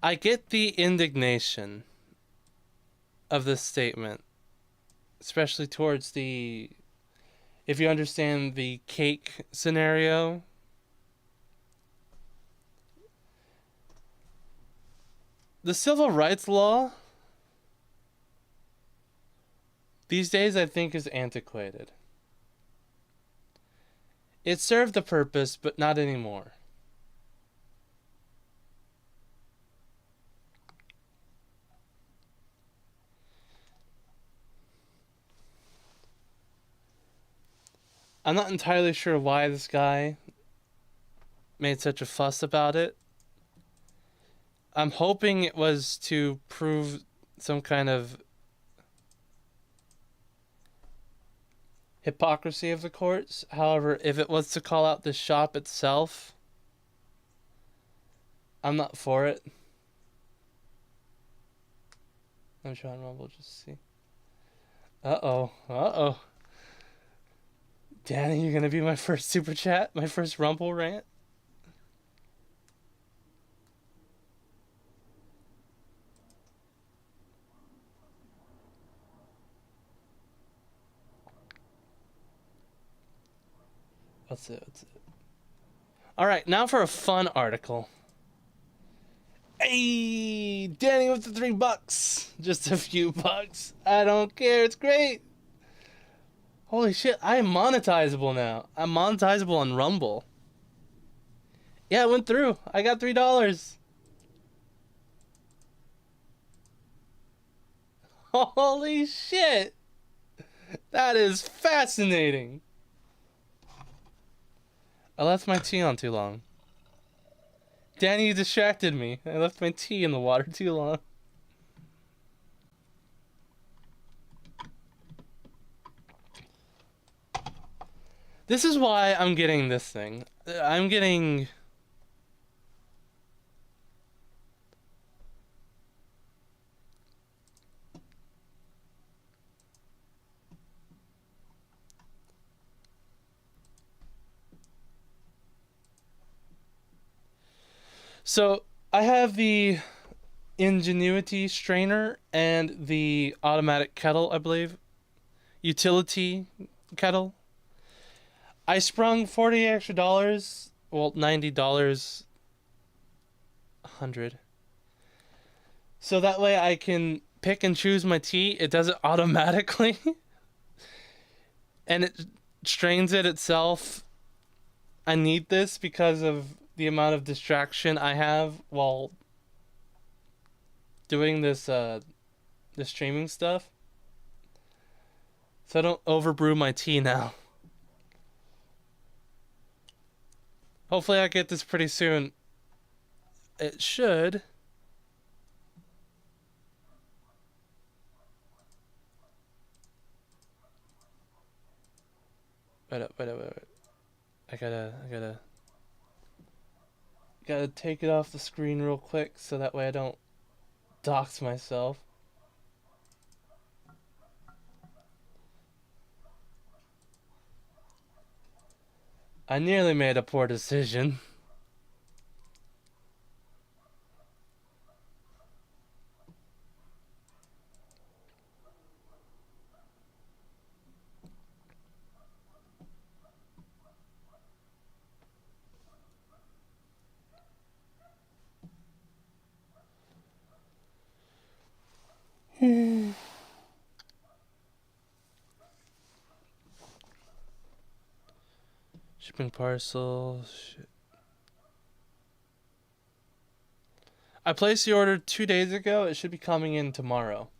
Speaker 1: I get the indignation of this statement, especially towards the. If you understand the cake scenario, the civil rights law these days I think is antiquated. It served the purpose, but not anymore. I'm not entirely sure why this guy made such a fuss about it. I'm hoping it was to prove some kind of hypocrisy of the courts. However, if it was to call out the shop itself, I'm not for it. I'm trying to rumble just to see. Uh-oh. Danny, you're gonna be my first super chat? My first rumble rant? What's it? Alright, now for a fun article. Hey, Danny with the $3. Just a few bucks. I don't care, it's great. Holy shit, I am monetizable now. I'm monetizable on Rumble. Yeah, it went through. I got $3. Holy shit. That is fascinating. I left my tea on too long. Danny, you distracted me. I left my tea in the water too long. This is why I'm getting this thing. I'm getting... So, I have the Ingenuity strainer and the automatic kettle, I believe. Utility kettle. I sprung $40 extra. Well, $90. 100. So that way I can pick and choose my tea. It does it automatically. And it strains it itself. I need this because of the amount of distraction I have while doing this this streaming stuff. So I don't overbrew my tea now. Hopefully I get this pretty soon. It should. Wait. I gotta take it off the screen real quick so that way I don't dox myself. I nearly made a poor decision. Shipping parcel. Shit. I placed the order 2 days ago. It should be coming in tomorrow.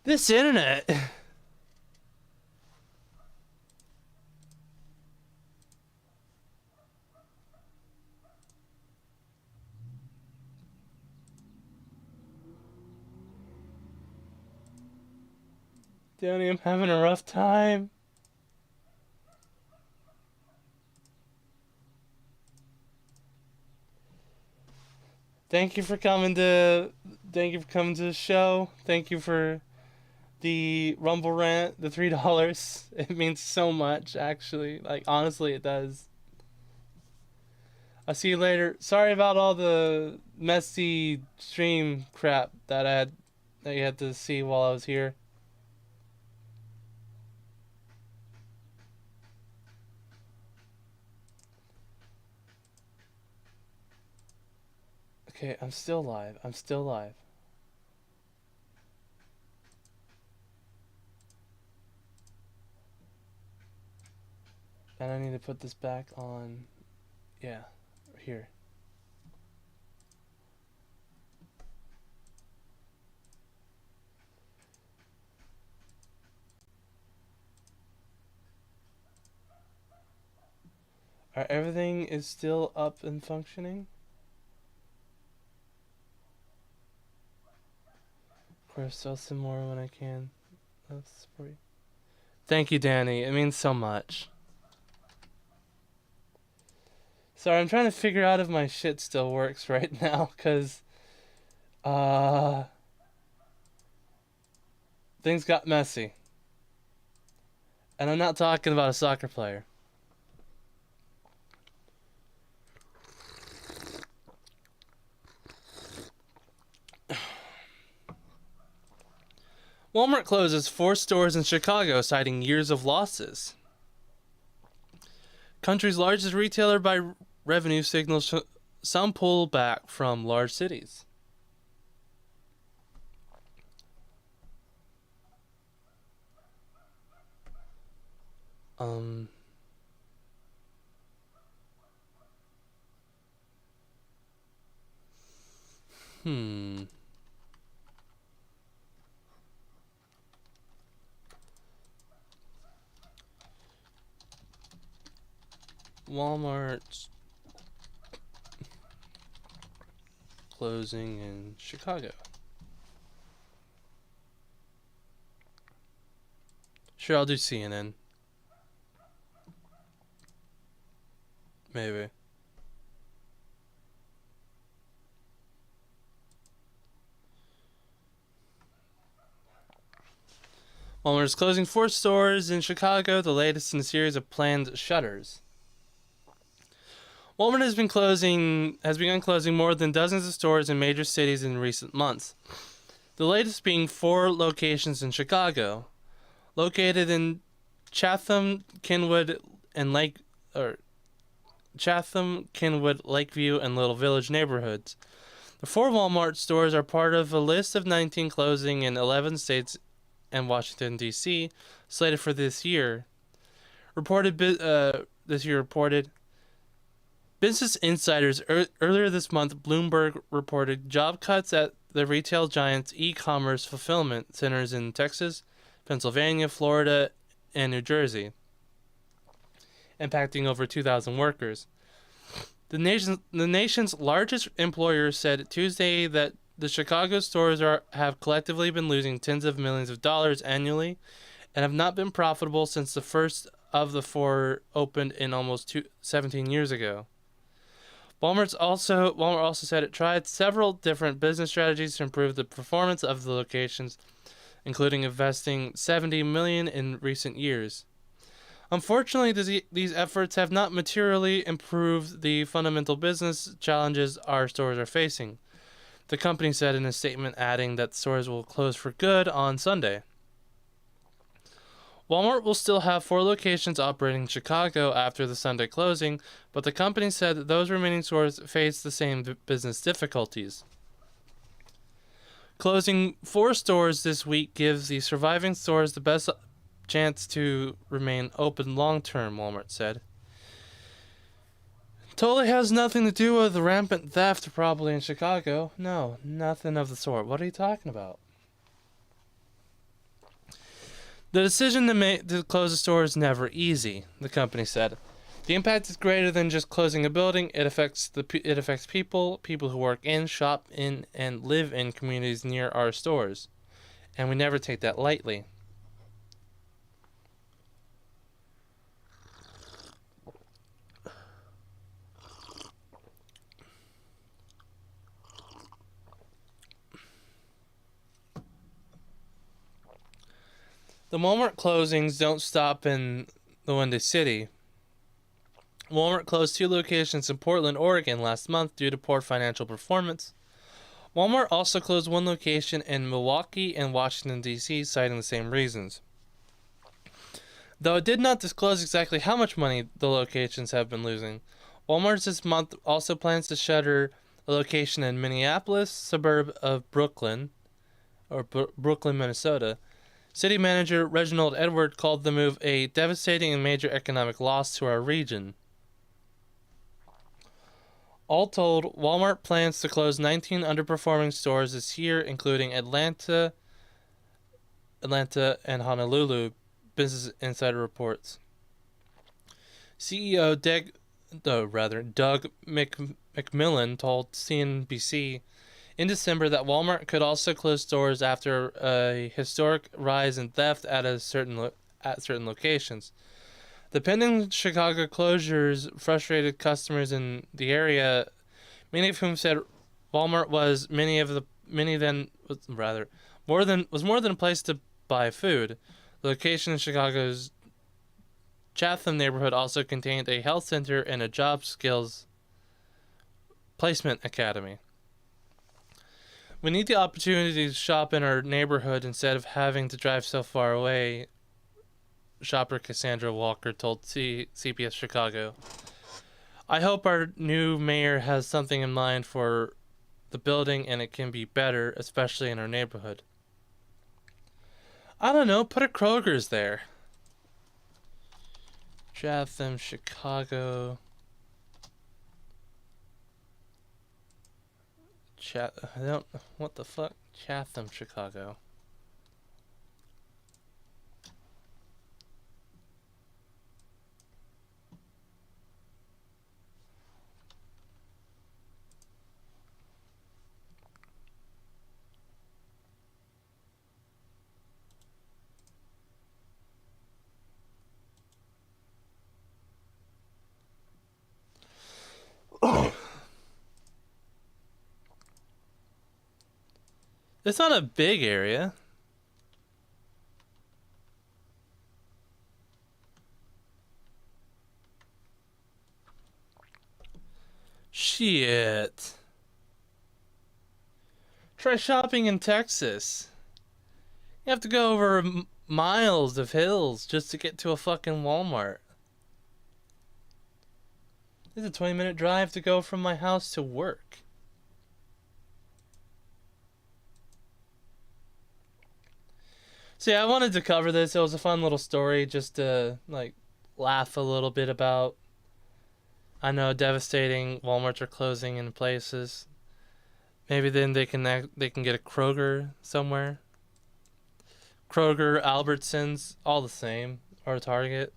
Speaker 1: This internet. Danny, I'm having a rough time. Thank you for coming to the show. Thank you for the Rumble rant, the $3. It means so much, actually. Like, honestly, it does. I'll see you later. Sorry about all the messy stream crap that you had to see while I was here. Okay, I'm still live. And I need to put this back on. Yeah, here. Alright, everything is still up and functioning. Of course, I'll send more when I can. That's support you. Thank you, Danny. It means so much. Sorry, I'm trying to figure out if my shit still works right now, because things got messy. And I'm not talking about a soccer player. Walmart closes 4 stores in Chicago, citing years of losses. Country's largest retailer by revenue signals some pullback from large cities. Walmart's closing in Chicago. Sure, I'll do CNN. Maybe. Walmart is closing 4 stores in Chicago, the latest in a series of planned shutters. Walmart has begun closing more than dozens of stores in major cities in recent months. The latest being 4 locations in Chicago, located in Chatham, Kenwood, Lakeview, and Little Village neighborhoods. The 4 Walmart stores are part of a list of 19 closing in 11 states and Washington, D.C., slated for this year. Reported. Business Insiders earlier this month, Bloomberg reported job cuts at the retail giant's e-commerce fulfillment centers in Texas, Pennsylvania, Florida, and New Jersey, impacting over 2,000 workers. The nation's largest employer said Tuesday that the Chicago stores have collectively been losing tens of millions of dollars annually and have not been profitable since the first of the 4 opened in almost 17 years ago. Walmart also said it tried several different business strategies to improve the performance of the locations, including investing $70 million in recent years. Unfortunately, these efforts have not materially improved the fundamental business challenges our stores are facing, the company said in a statement, adding that stores will close for good on Sunday. Walmart will still have 4 locations operating in Chicago after the Sunday closing, but the company said that those remaining stores face the same business difficulties. Closing 4 stores this week gives the surviving stores the best chance to remain open long term, Walmart said. Totally has nothing to do with the rampant theft probably in Chicago. No, nothing of the sort. What are you talking about? The decision to close a store is never easy, the company said. The impact is greater than just closing a building. It affects people who work in, shop in, and live in communities near our stores, and we never take that lightly. The Walmart closings don't stop in the Windy City. Walmart closed 2 locations in Portland, Oregon last month due to poor financial performance. Walmart also closed 1 location in Milwaukee and Washington, D.C., citing the same reasons. Though it did not disclose exactly how much money the locations have been losing, Walmart this month also plans to shutter a location in Minneapolis, suburb of Brooklyn, Brooklyn, Minnesota. City manager Reginald Edward called the move a devastating and major economic loss to our region. All told, Walmart plans to close 19 underperforming stores this year, including Atlanta, and Honolulu, Business Insider reports. CEO Doug McMillan told CNBC in December that Walmart could also close stores after a historic rise in theft at certain locations. The pending Chicago closures frustrated customers in the area, many of whom said Walmart was more than a place to buy food. The location in Chicago's Chatham neighborhood also contained a health center and a job skills placement academy. We need the opportunity to shop in our neighborhood instead of having to drive so far away, shopper Cassandra Walker told CBS Chicago. I hope our new mayor has something in mind for the building and it can be better, especially in our neighborhood. I don't know, put a Kroger's there. Chatham, Chicago. What the fuck? Chatham, Chicago. It's not a big area. Shit. Try shopping in Texas. You have to go over miles of hills just to get to a fucking Walmart. It's a 20-minute drive to go from my house to work. So yeah, I wanted to cover this. It was a fun little story just to laugh a little bit about. I know, devastating. Walmarts are closing in places. Maybe then they can get a Kroger somewhere. Kroger, Albertsons, all the same, or a Target.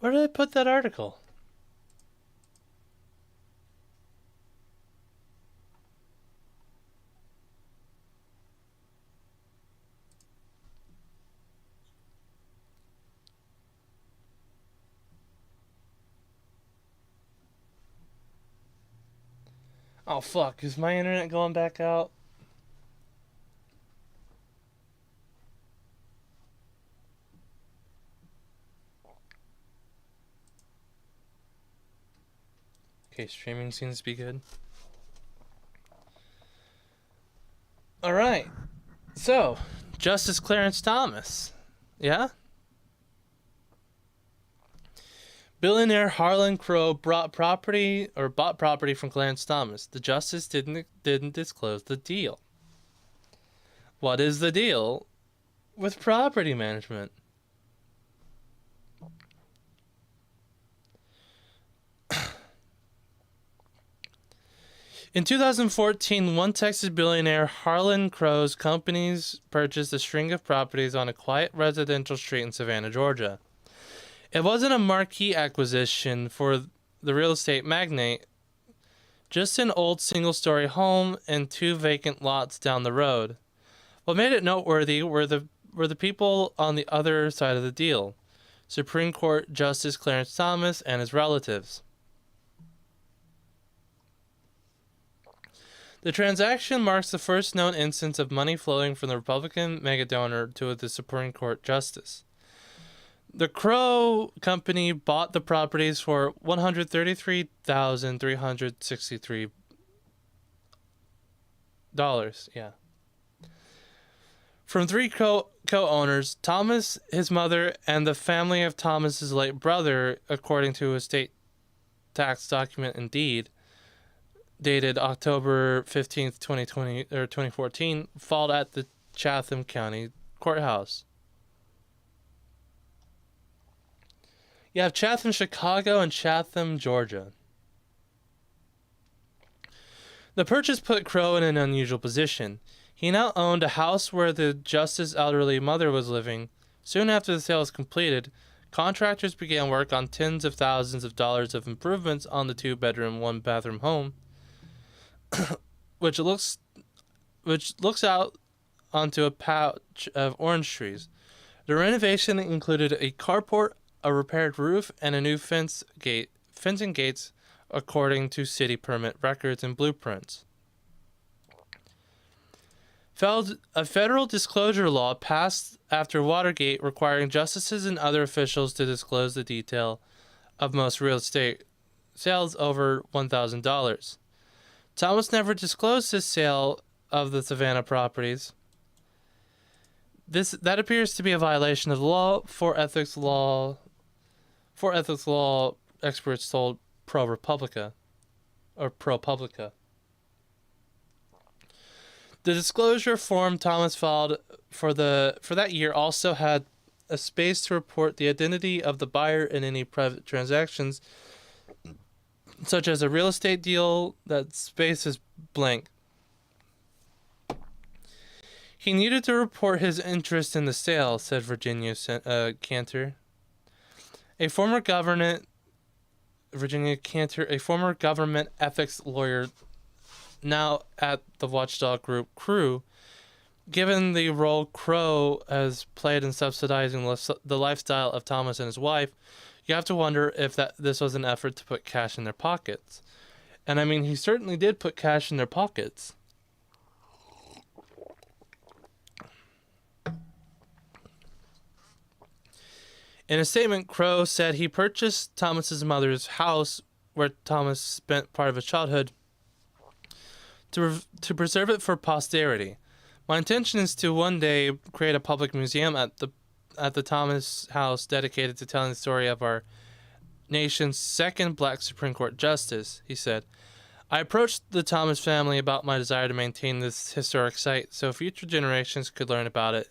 Speaker 1: Where did I put that article? Oh fuck, is my internet going back out? Okay, streaming seems to be good. Alright, so, Justice Clarence Thomas. Yeah? Billionaire Harlan Crow bought property from Clarence Thomas. The justice didn't disclose the deal. What is the deal with property management? In 2014, one Texas billionaire Harlan Crow's companies purchased a string of properties on a quiet residential street in Savannah, Georgia. It wasn't a marquee acquisition for the real estate magnate, just an old single-story home and 2 vacant lots down the road. What made it noteworthy were the people on the other side of the deal: Supreme Court Justice Clarence Thomas and his relatives. The transaction marks the first known instance of money flowing from the Republican megadonor to the Supreme Court justice. The Crow Company bought the properties for $133,363. Yeah. From 3 co-owners, Thomas, his mother, and the family of Thomas's late brother, according to a state tax document and deed, dated October 15th, 2014, filed at the Chatham County Courthouse. You have Chatham, Chicago, and Chatham, Georgia. The purchase put Crow in an unusual position. He now owned a house where the justice's elderly mother was living. Soon after the sale was completed, contractors began work on tens of thousands of dollars of improvements on the 2-bedroom, 1-bathroom home, which looks out onto a patch of orange trees. The renovation included a carport, a repaired roof, and a new fencing gates, according to city permit records and blueprints. A federal disclosure law passed after Watergate, requiring justices and other officials to disclose the detail of most real estate sales over $1,000. Thomas never disclosed his sale of the Savannah properties. That appears to be a violation of the law. Four ethics law experts told ProPublica. The disclosure form Thomas filed for that year also had a space to report the identity of the buyer in any private transactions, such as a real estate deal. That space is blank. He needed to report his interest in the sale, said Virginia Cantor, a former government ethics lawyer now at the watchdog group Crew. Given the role Crow has played in subsidizing the lifestyle of Thomas and his wife, you have to wonder if this was an effort to put cash in their pockets. And I mean, he certainly did put cash in their pockets. In a statement, Crow said he purchased Thomas's mother's house, where Thomas spent part of his childhood, to preserve it for posterity. My intention is to one day create a public museum at the Thomas house dedicated to telling the story of our nation's second black Supreme Court justice, he said. I approached the Thomas family about my desire to maintain this historic site so future generations could learn about it,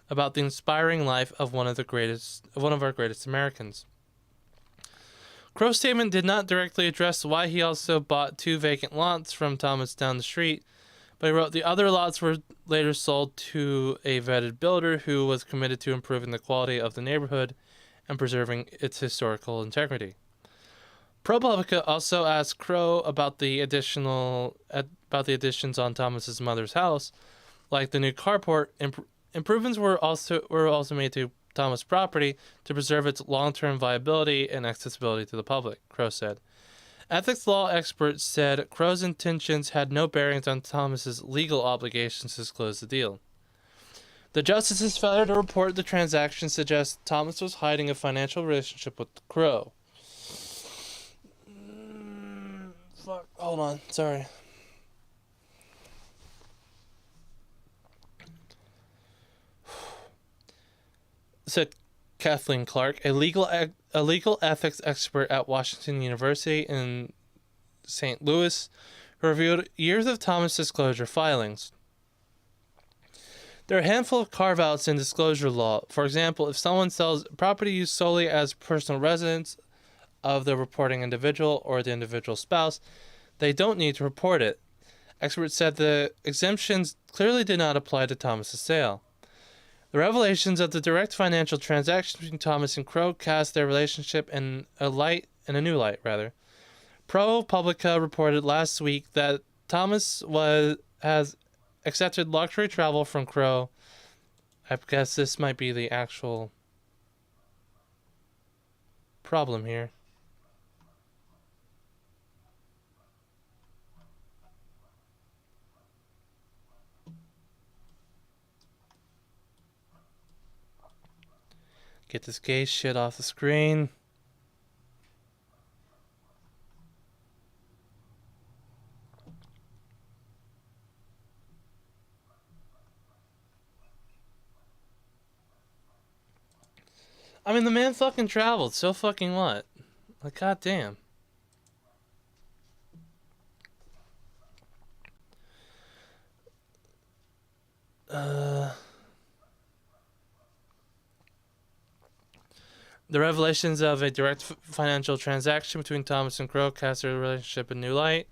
Speaker 1: about the inspiring life of one of our greatest Americans. Crow's statement did not directly address why he also bought 2 vacant lots from Thomas down the street, but he wrote the other lots were later sold to a vetted builder who was committed to improving the quality of the neighborhood and preserving its historical integrity. ProPublica also asked Crow about the additions on Thomas's mother's house, like the new carport. Improvements were also made to Thomas' property to preserve its long-term viability and accessibility to the public, Crow said. Ethics law experts said Crow's intentions had no bearings on Thomas's legal obligations to disclose the deal. The justice's failure to report the transaction suggests Thomas was hiding a financial relationship with Crow. Fuck. Hold on. Sorry. Said Kathleen Clark, a legal ethics expert at Washington University in St. Louis, who reviewed years of Thomas disclosure filings. There are a handful of carve-outs in disclosure law. For example, if someone sells property used solely as personal residence of the reporting individual or the individual spouse, they don't need to report it. Experts said the exemptions clearly did not apply to Thomas's sale. The revelations of the direct financial transaction between Thomas and Crow cast their relationship in a new light. ProPublica reported last week that Thomas has accepted luxury travel from Crow. I guess this might be the actual problem here. Get this gay shit off the screen. I mean, the man fucking traveled. So fucking what? Like, goddamn. The revelations of a direct financial transaction between Thomas and Crow cast their relationship in new light.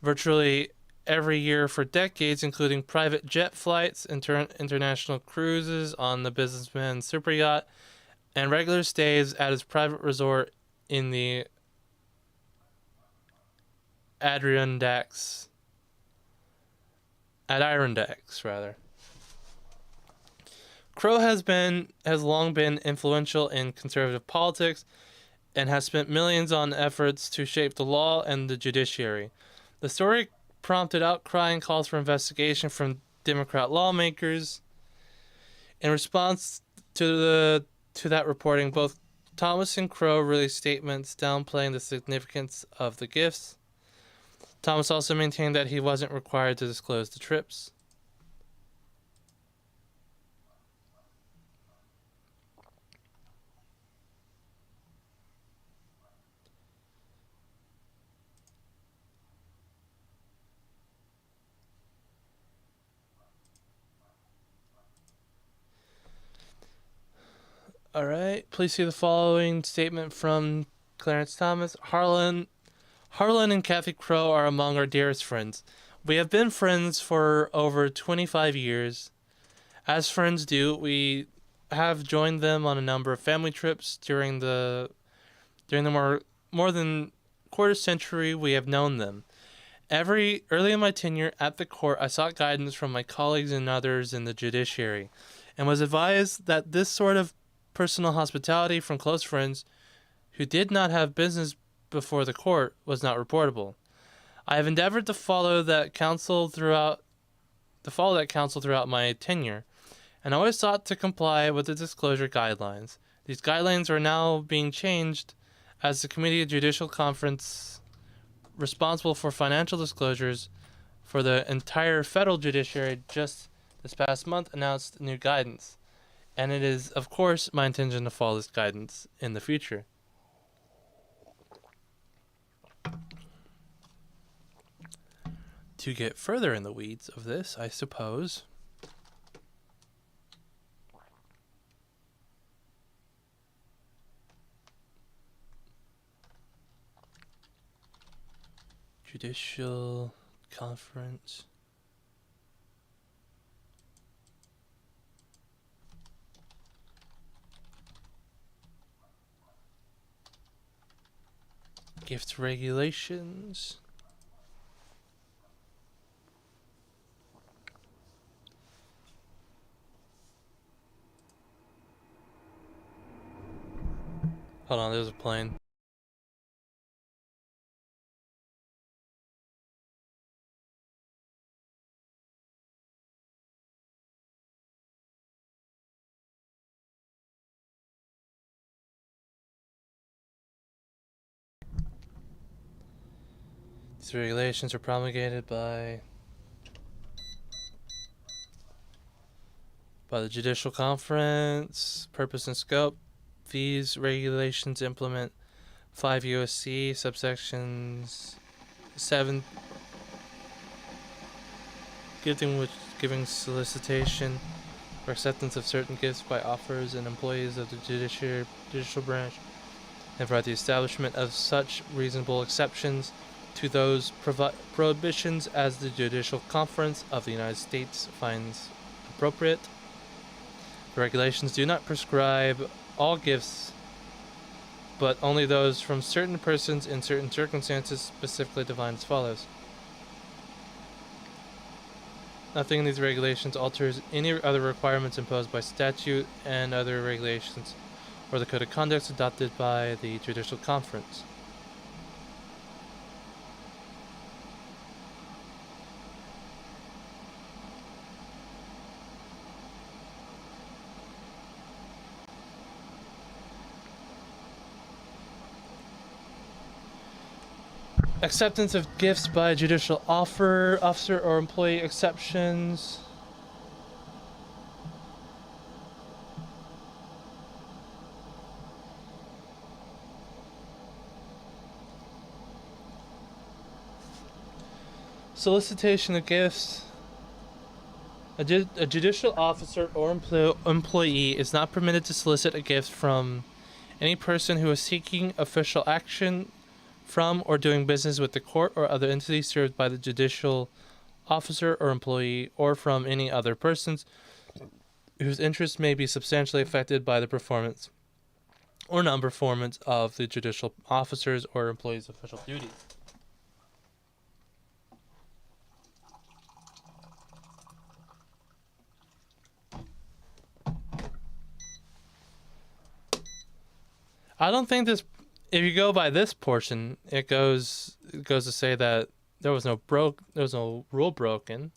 Speaker 1: Virtually every year for decades, including private jet flights, international cruises on the businessman's super yacht, and regular stays at his private resort in the Adirondacks. Crow has long been influential in conservative politics and has spent millions on efforts to shape the law and the judiciary. The story prompted outcry and calls for investigation from Democrat lawmakers. In response to that reporting, both Thomas and Crow released statements downplaying the significance of the gifts. Thomas also maintained that he wasn't required to disclose the trips. All right. Please see the following statement from Clarence Thomas. Harlan and Kathy Crow are among our dearest friends. We have been friends for over 25 years. As friends do, we have joined them on a number of family trips during the more than quarter century we have known them. Early in my tenure at the court, I sought guidance from my colleagues and others in the judiciary, and was advised that this sort of personal hospitality from close friends who did not have business before the court was not reportable. I have endeavored to follow that counsel throughout my tenure, and always sought to comply with the disclosure guidelines. These guidelines are now being changed as the Committee of Judicial Conference responsible for financial disclosures for the entire federal judiciary just this past month announced new guidance. And it is, of course, my intention to follow this guidance in the future. To get further in the weeds of this, I suppose, Judicial Conference. Gift regulations. Hold on, there's a plane. These regulations are promulgated by the Judicial Conference. Purpose and scope. These regulations implement 5 U.S.C. subsections 7, giving solicitation or acceptance of certain gifts by officers and employees of the judicial branch, and for the establishment of such reasonable exceptions to those prohibitions as the Judicial Conference of the United States finds appropriate. The regulations do not prescribe all gifts, but only those from certain persons in certain circumstances, specifically defined as follows. Nothing in these regulations alters any other requirements imposed by statute and other regulations or the code of conduct adopted by the Judicial Conference. Acceptance of gifts by a judicial officer or employee exceptions. Solicitation of gifts. A judicial officer or employee is not permitted to solicit a gift from any person who is seeking official action from or doing business with the court or other entity served by the judicial officer or employee, or from any other persons whose interests may be substantially affected by the performance or non-performance of the judicial officers or employees' official duties. I don't think this. If you go by this portion, it goes to say that there was no rule broken,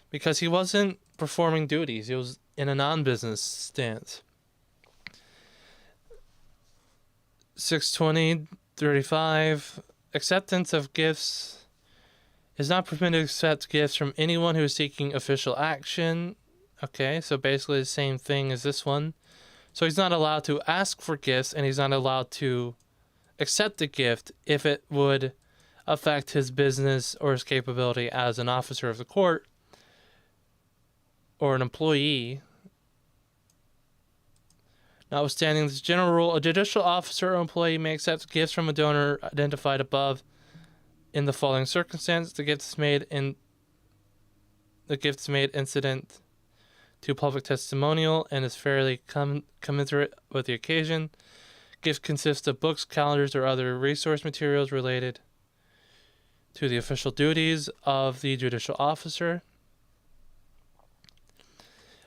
Speaker 1: because he wasn't performing duties. He was in a non-business stance. 620-35, acceptance of gifts is not permitted to accept gifts from anyone who is seeking official action. Okay, so basically the same thing as this one. So he's not allowed to ask for gifts, and he's not allowed to accept a gift if it would affect his business or his capability as an officer of the court or an employee. Notwithstanding this general rule, a judicial officer or employee may accept gifts from a donor identified above in the following circumstance. The gift is made incident to public testimonial and is fairly commensurate with the occasion. Gift consists of books, calendars, or other resource materials related to the official duties of the judicial officer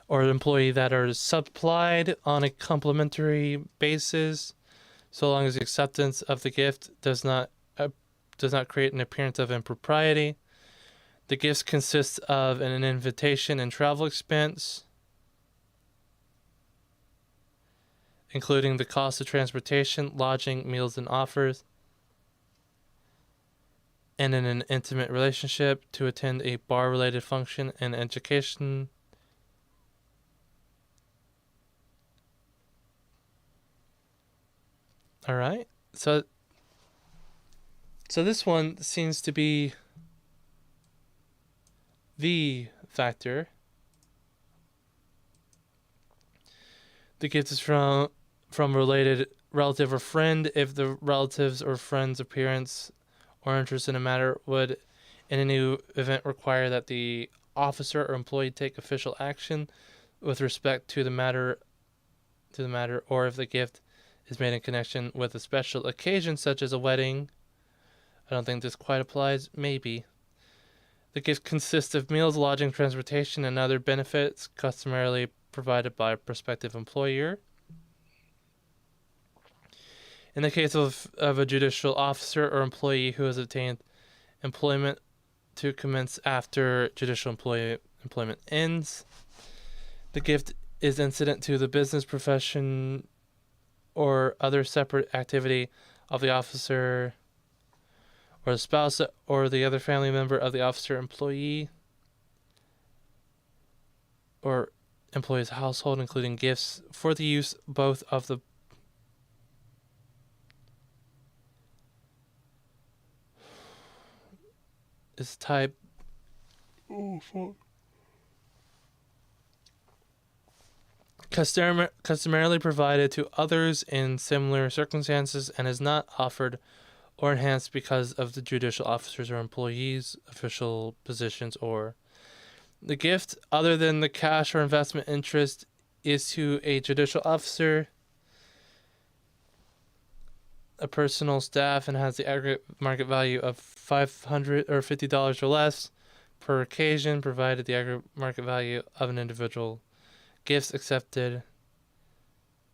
Speaker 1: or employee that are supplied on a complimentary basis, so long as the acceptance of the gift does not create an appearance of impropriety. The gifts consist of an invitation and travel expense, including the cost of transportation, lodging, meals, and offers, and in an intimate relationship to attend a bar-related function and education. All right, so this one seems to be the factor. The gift is from related relative or friend if the relatives or friend's appearance or interest in a matter would in any event require that the officer or employee take official action with respect to the matter, or if the gift is made in connection with a special occasion such as a wedding. I don't think this quite applies. Maybe. The gift consists of meals, lodging, transportation, and other benefits customarily provided by a prospective employer. In the case of a judicial officer or employee who has obtained employment to commence after judicial employment ends, the gift is incident to the business, profession, or other separate activity of the officer or the spouse or the other family member of the officer, employee, or employee's household, including gifts for the use both of the is type customarily provided to others in similar circumstances and is not offered or enhanced because of the judicial officers or employees, official positions, or the gift other than the cash or investment interest is to a judicial officer, a personal staff, and has the aggregate market value of $500 or $50 or less per occasion, provided the aggregate market value of an individual gifts accepted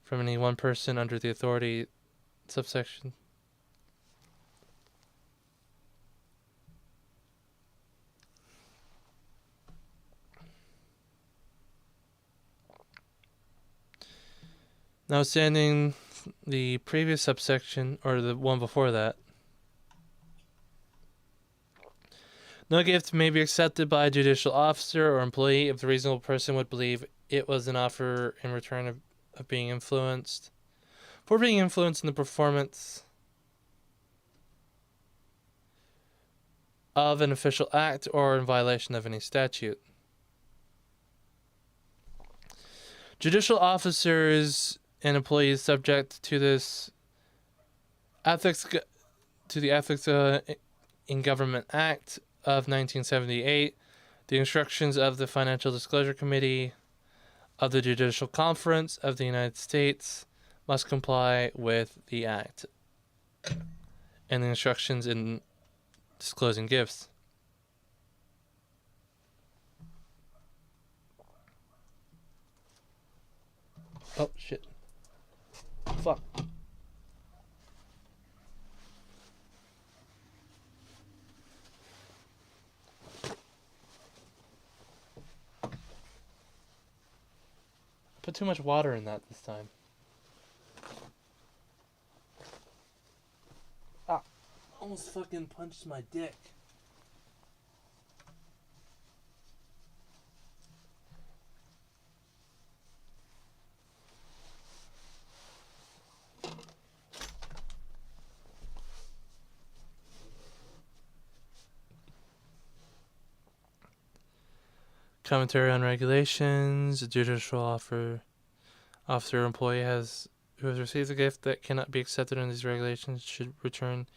Speaker 1: from any one person under the authority subsection. Notwithstanding the previous subsection, or the one before that, no gift may be accepted by a judicial officer or employee if the reasonable person would believe it was an offer in return of being influenced, for being influenced in the performance of an official act or in violation of any statute. Judicial officers and employees subject to this ethics in Government Act of 1978, the instructions of the Financial Disclosure Committee of the Judicial Conference of the United States must comply with the Act and the instructions in disclosing gifts. Oh, shit. Fuck. Put too much water in that this time. Ah, almost fucking punched my dick. Commentary on regulations. A judicial officer or employee who has received a gift that cannot be accepted under these regulations should return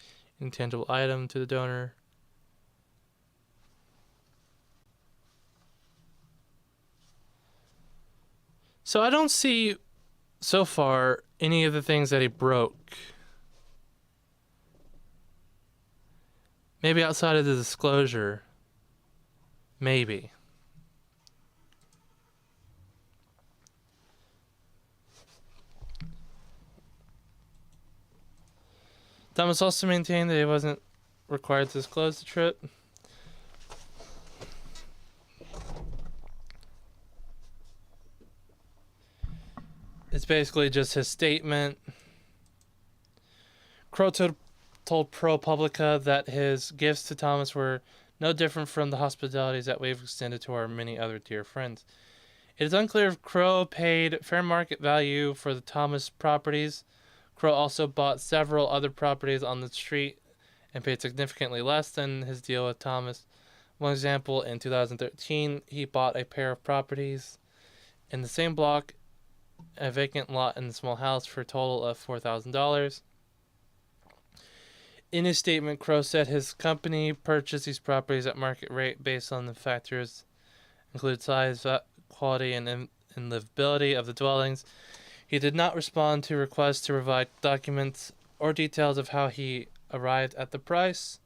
Speaker 1: an intangible item to the donor. So I don't see so far any of the things that he broke. Maybe outside of the disclosure. Maybe. Thomas also maintained that he wasn't required to disclose the trip. It's basically just his statement. Crow told ProPublica that his gifts to Thomas were no different from the hospitalities that we've extended to our many other dear friends. It is unclear if Crow paid fair market value for the Thomas properties. Crow also bought several other properties on the street and paid significantly less than his deal with Thomas. One example, in 2013, he bought a pair of properties in the same block, a vacant lot and a small house, for a total of $4,000. In his statement, Crow said his company purchased these properties at market rate based on the factors include size, quality, and livability of the dwellings. He did not respond to requests to provide documents or details of how he arrived at the price,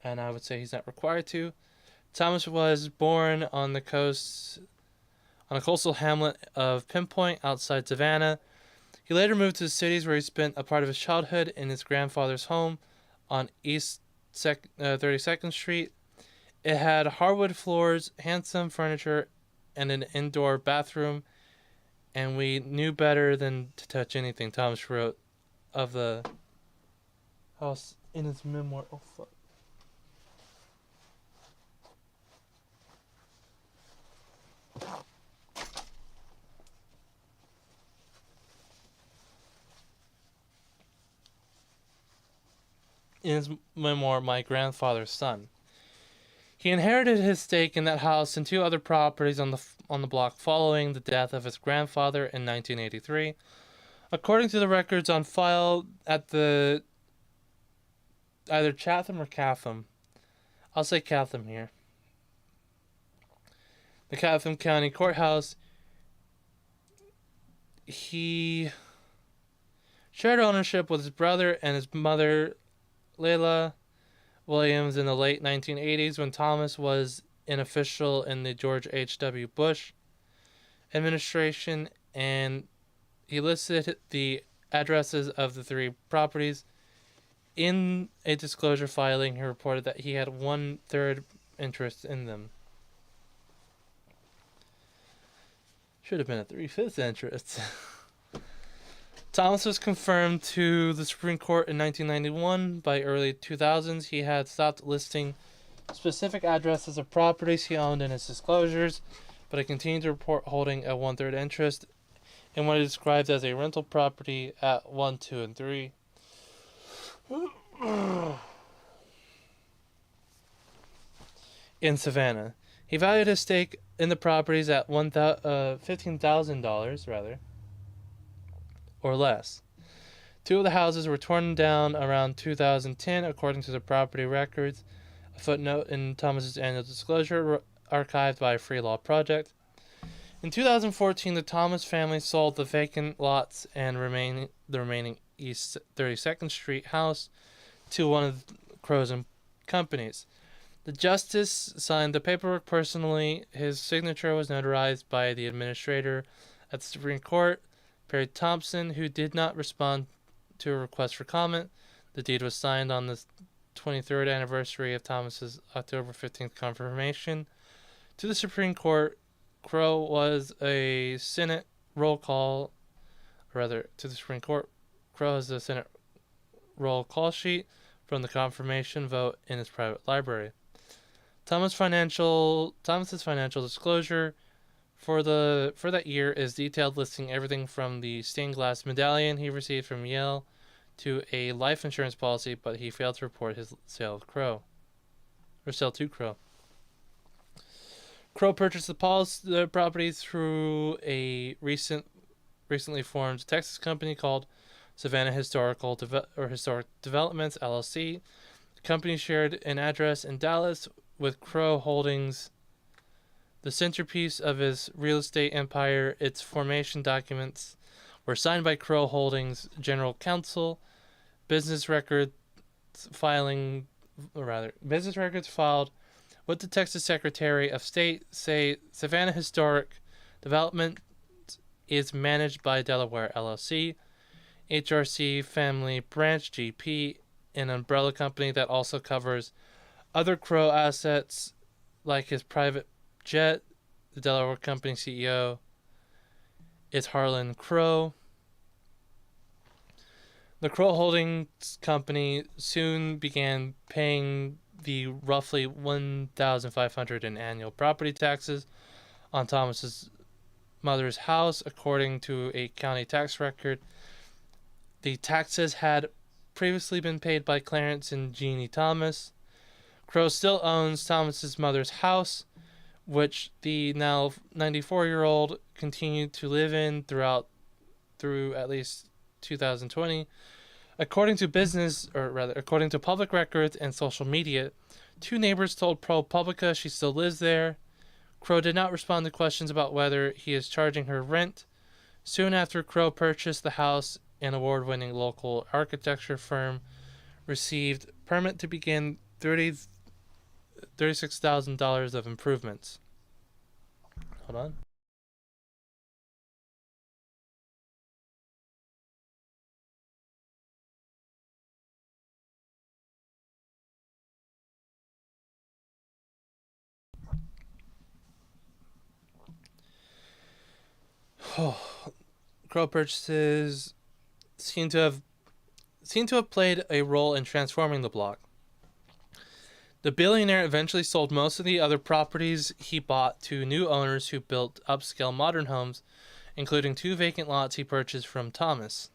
Speaker 1: and I would say he's not required to. Thomas was born on the coast, on a coastal hamlet of Pinpoint outside Savannah. He later moved to the cities where he spent a part of his childhood in his grandfather's home on East 32nd Street. It had hardwood floors, handsome furniture, and an indoor bathroom, and we knew better than to touch anything, Thomas wrote of the house in his memoir. Oh, fuck. in his memoir, My Grandfather's Son. He inherited his stake in that house and two other properties on the block following the death of his grandfather in 1983. According to the records on file at the either Chatham or Catham, I'll say Catham here, the Chatham County Courthouse, he shared ownership with his brother and his mother, Layla Williams, in the late 1980s when Thomas was an official in the George H.W. Bush administration, and he listed the addresses of the three properties. In a disclosure filing, he reported that he had 1/3 interest in them. Should have been a 3/5 interest. Thomas was confirmed to the Supreme Court in 1991. By early 2000s, he had stopped listing specific addresses of properties he owned in his disclosures, but he continued to report holding a 1/3 interest in what he described as a rental property at 1, 2, and 3. In Savannah. He valued his stake in the properties at $15,000 or less. Two of the houses were torn down around 2010, according to the property records. A footnote in Thomas's annual disclosure archived by Free Law Project. In 2014, the Thomas family sold the vacant lots and the remaining East 32nd Street house to one of Crow's companies. The justice signed the paperwork personally. His signature was notarized by the administrator at the Supreme Court, Perry Thompson, who did not respond to a request for comment. The deed was signed on the 23rd anniversary of Thomas's October 15th confirmation to the Supreme Court. Crow was a Senate roll call, to the Supreme Court. Crow has a Senate roll call sheet from the confirmation vote in his private library. Thomas's financial disclosure for that year is detailed, listing everything from the stained glass medallion he received from Yale to a life insurance policy, but he failed to report his sale to Crow. Crow purchased the property through a recently formed Texas company called Savannah Historic Developments, LLC. The company shared an address in Dallas with Crow Holdings, the centerpiece of his real estate empire. Its formation documents were signed by Crow Holdings General Counsel. Business records filed with the Texas Secretary of State say Savannah Historic Development is managed by Delaware LLC, HRC Family Branch GP, an umbrella company that also covers other Crow assets like his private jet. The Delaware company CEO is Harlan Crow. The Crow Holdings Company soon began paying the roughly $1,500 in annual property taxes on Thomas's mother's house, according to a county tax record. The taxes had previously been paid by Clarence and Jeannie Thomas. Crow still owns Thomas's mother's house, which the now 94-year-old continued to live in through at least 2020. According to public records and social media, two neighbors told ProPublica she still lives there. Crow did not respond to questions about whether he is charging her rent. Soon after Crow purchased the house, an award-winning local architecture firm received permit to begin $36,000 of improvements. Hold on. Crow purchases seem to have played a role in transforming the block. The billionaire eventually sold most of the other properties he bought to new owners who built upscale modern homes, including 2 vacant lots he purchased from Thomas.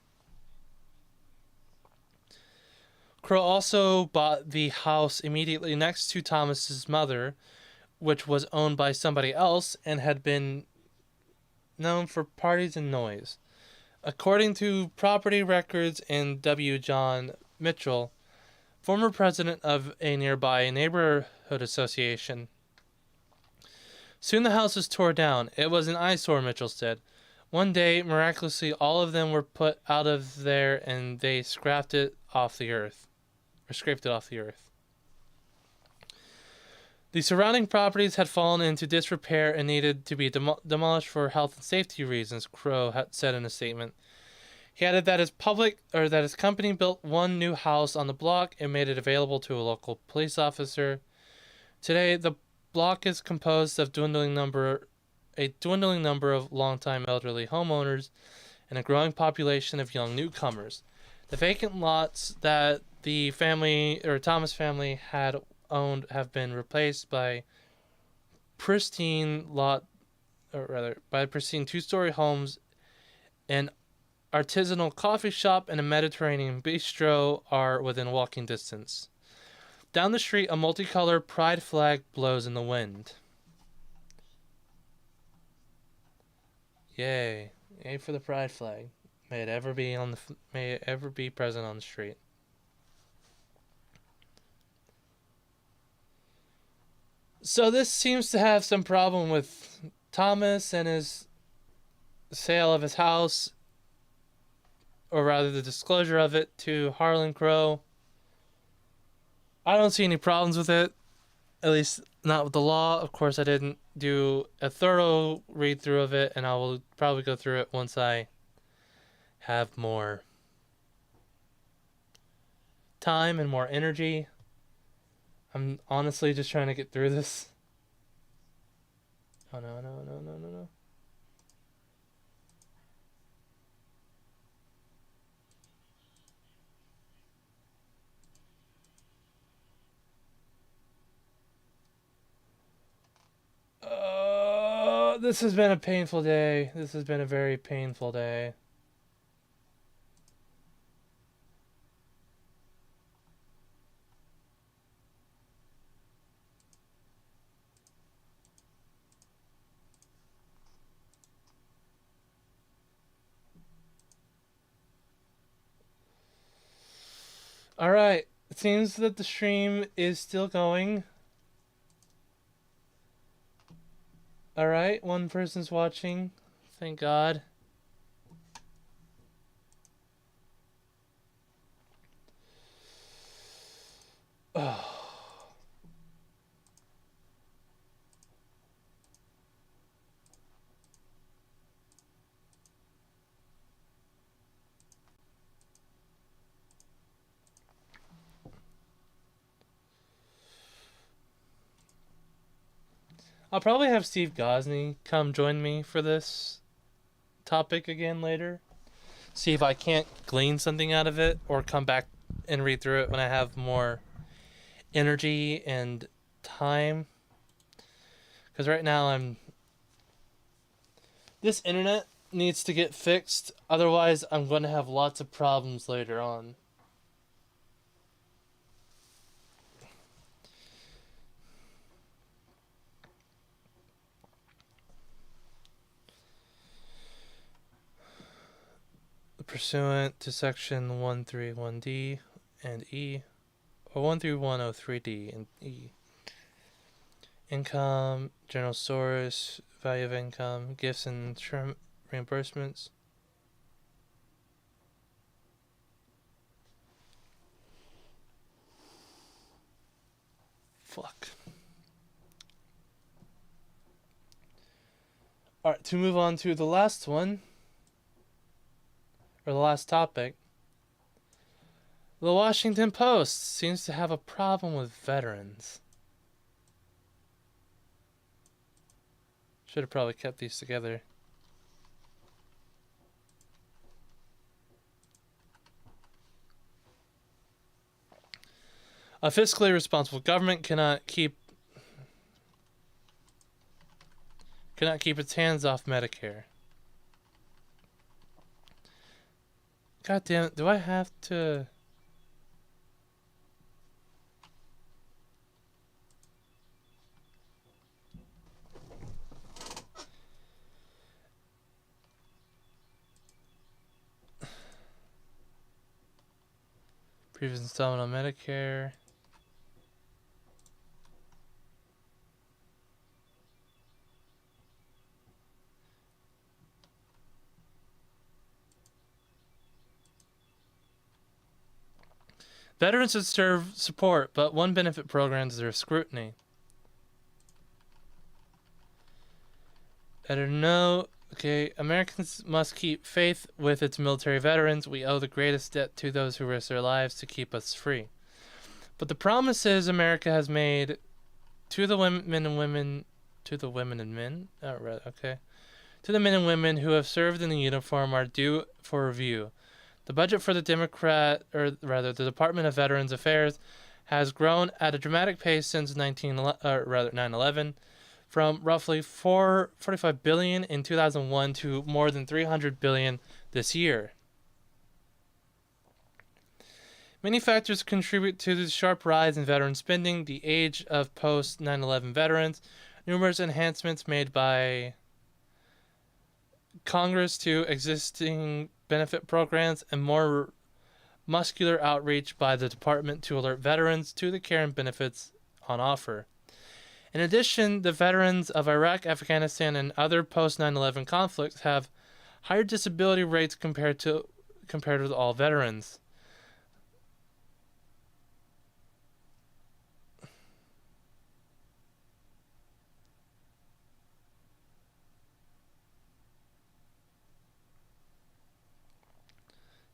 Speaker 1: Crow also bought the house immediately next to Thomas's mother, which was owned by somebody else and had been known for parties and noise. According to property records and W. John Mitchell, former president of a nearby neighborhood association. Soon the house was torn down. It was an eyesore, Mitchell said. One day, miraculously, all of them were put out of there and they scraped it off the earth. Or scraped it off the earth. The surrounding properties had fallen into disrepair and needed to be demolished for health and safety reasons, Crow had said in a statement. He added that his company built one new house on the block and made it available to a local police officer. Today, the block is composed of a dwindling number of longtime elderly homeowners and a growing population of young newcomers. The vacant lots that the Thomas family had owned have been replaced by pristine two-story homes, an artisanal coffee shop, and a Mediterranean bistro are within walking distance. Down the street, a multicolored pride flag blows in the wind. Yay! Yay for the pride flag. May it ever be present on the street. So this seems to have some problem with Thomas and his sale of his house, or rather the disclosure of it to Harlan Crow. I don't see any problems with it, at least not with the law. Of course, I didn't do a thorough read through of it, and I will probably go through it once I have more time and more energy. I'm honestly just trying to get through this. Oh, no. This has been a painful day. This has been a very painful day. Alright, it seems that the stream is still going. Alright, one person's watching. Thank God. Oh. I'll probably have Steve Gosney come join me for this topic again later. See if I can't glean something out of it, or come back and read through it when I have more energy and time. Because right now this internet needs to get fixed, otherwise I'm going to have lots of problems later on. Pursuant to section 131D and E, or 13103D and E. Income, general source, value of income, gifts and reimbursements. Fuck. Alright, to move on to the last one, or the last topic. The Washington Post seems to have a problem with veterans. Should have probably kept these together. A fiscally responsible government cannot keep its hands off Medicare. God damn it, do I have to... Previous installment on Medicare. Veterans deserve support, but one benefit program deserves scrutiny. Editor, no. Okay, Americans must keep faith with its military veterans. We owe the greatest debt to those who risk their lives to keep us free. But the promises America has made to the men and women, to the women and men, to the men and women who have served in the uniform are due for review. The budget for the the Department of Veterans Affairs has grown at a dramatic pace since 9/11, from roughly $45 billion in 2001 to more than $300 billion this year. Many factors contribute to the sharp rise in veteran spending: the age of post-9/11 veterans, numerous enhancements made by Congress to existing benefit programs, and more muscular outreach by the department to alert veterans to the care and benefits on offer. In addition, the veterans of Iraq, Afghanistan, and other post-9/11 conflicts have higher disability rates compared with all veterans.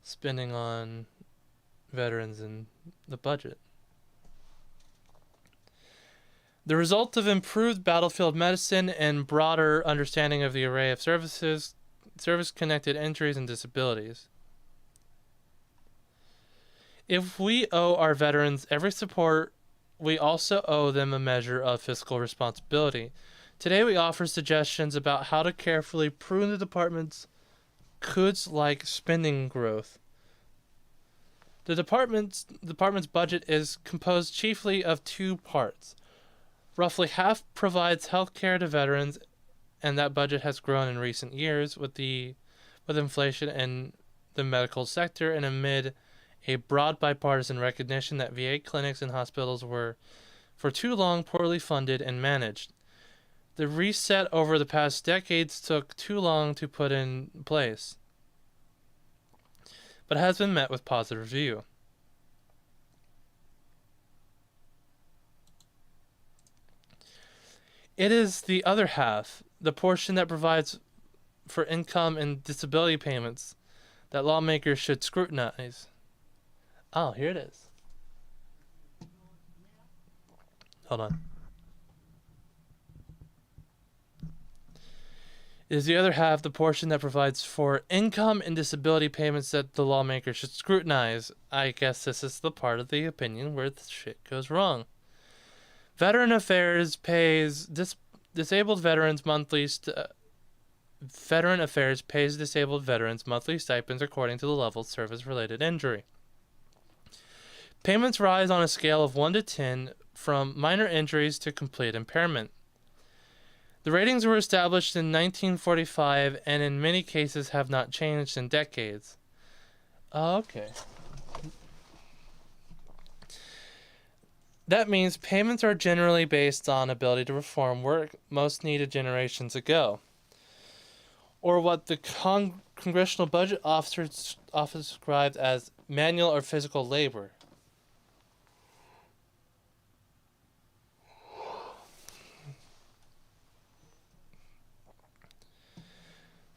Speaker 1: Spending on veterans in the budget. The result of improved battlefield medicine and broader understanding of the array of service-connected injuries and disabilities. If we owe our veterans every support, we also owe them a measure of fiscal responsibility. Today we offer suggestions about how to carefully prune the department's could-like spending growth. The department's budget is composed chiefly of two parts. Roughly half provides health care to veterans, and that budget has grown in recent years with inflation in the medical sector and amid a broad bipartisan recognition that VA clinics and hospitals were for too long poorly funded and managed. The reset over the past decades took too long to put in place, but has been met with positive review. It is the other half, the portion that provides for income and disability payments, that lawmakers should scrutinize. Oh, here it is. Hold on. It is the other half, the portion that provides for income and disability payments, that the lawmakers should scrutinize. I guess this is the part of the opinion where the shit goes wrong. Veteran Affairs pays disabled veterans monthly. Veteran Affairs pays disabled veterans monthly stipends according to the level of service-related injury. Payments rise on a scale of 1 to 10, from minor injuries to complete impairment. The ratings were established in 1945 and in many cases have not changed in decades. Okay. That means payments are generally based on ability to perform work most needed generations ago, or what the Congressional Budget Office described as manual or physical labor.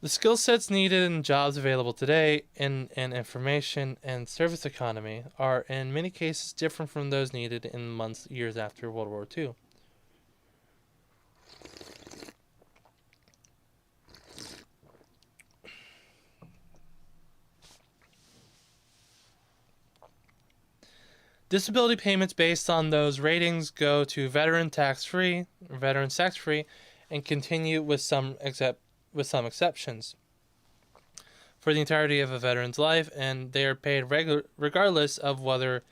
Speaker 1: The skill sets needed in jobs available today in an information and service economy are in many cases different from those needed in years after World War II. Disability payments based on those ratings go to veterans tax-free, and continue with some exceptions for the entirety of a veteran's life, and they are paid regardless of whether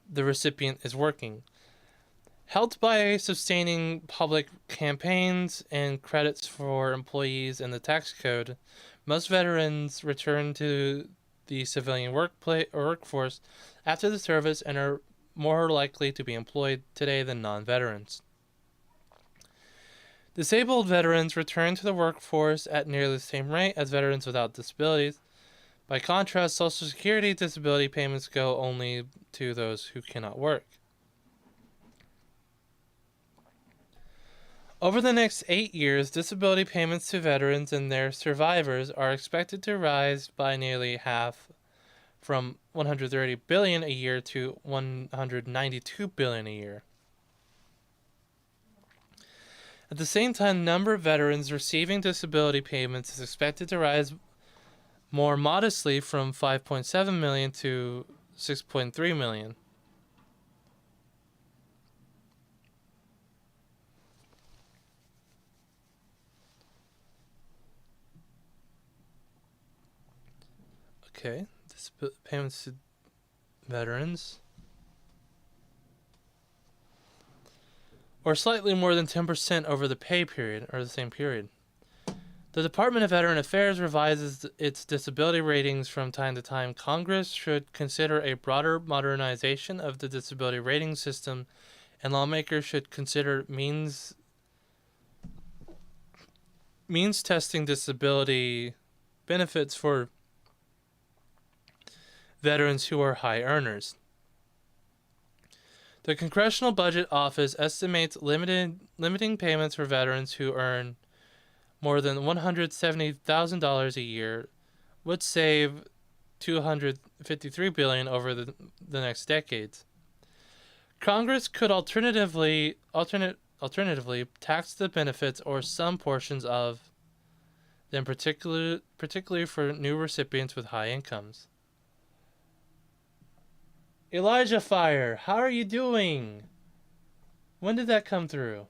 Speaker 1: the recipient is working. Helped by sustaining public campaigns and credits for employees in the tax code, most veterans return to the civilian workforce after the service and are more likely to be employed today than non-veterans. Disabled veterans return to the workforce at nearly the same rate as veterans without disabilities. By contrast, Social Security disability payments go only to those who cannot work. Over the next 8 years, disability payments to veterans and their survivors are expected to rise by nearly half, from $130 billion a year to $192 billion a year. At the same time, the number of veterans receiving disability payments is expected to rise more modestly from 5.7 million to 6.3 million. Okay, payments to veterans, or slightly more than 10% over the pay period, or the same period. The Department of Veteran Affairs revises its disability ratings from time to time. Congress should consider a broader modernization of the disability rating system, and lawmakers should consider means testing disability benefits for veterans who are high earners. The Congressional Budget Office estimates limiting payments for veterans who earn more than $170,000 a year would save $253 billion over the next decades. Congress could alternatively tax the benefits or some portions of them, particularly for new recipients with high incomes. Elijah Fire, how are you doing? When did that come through?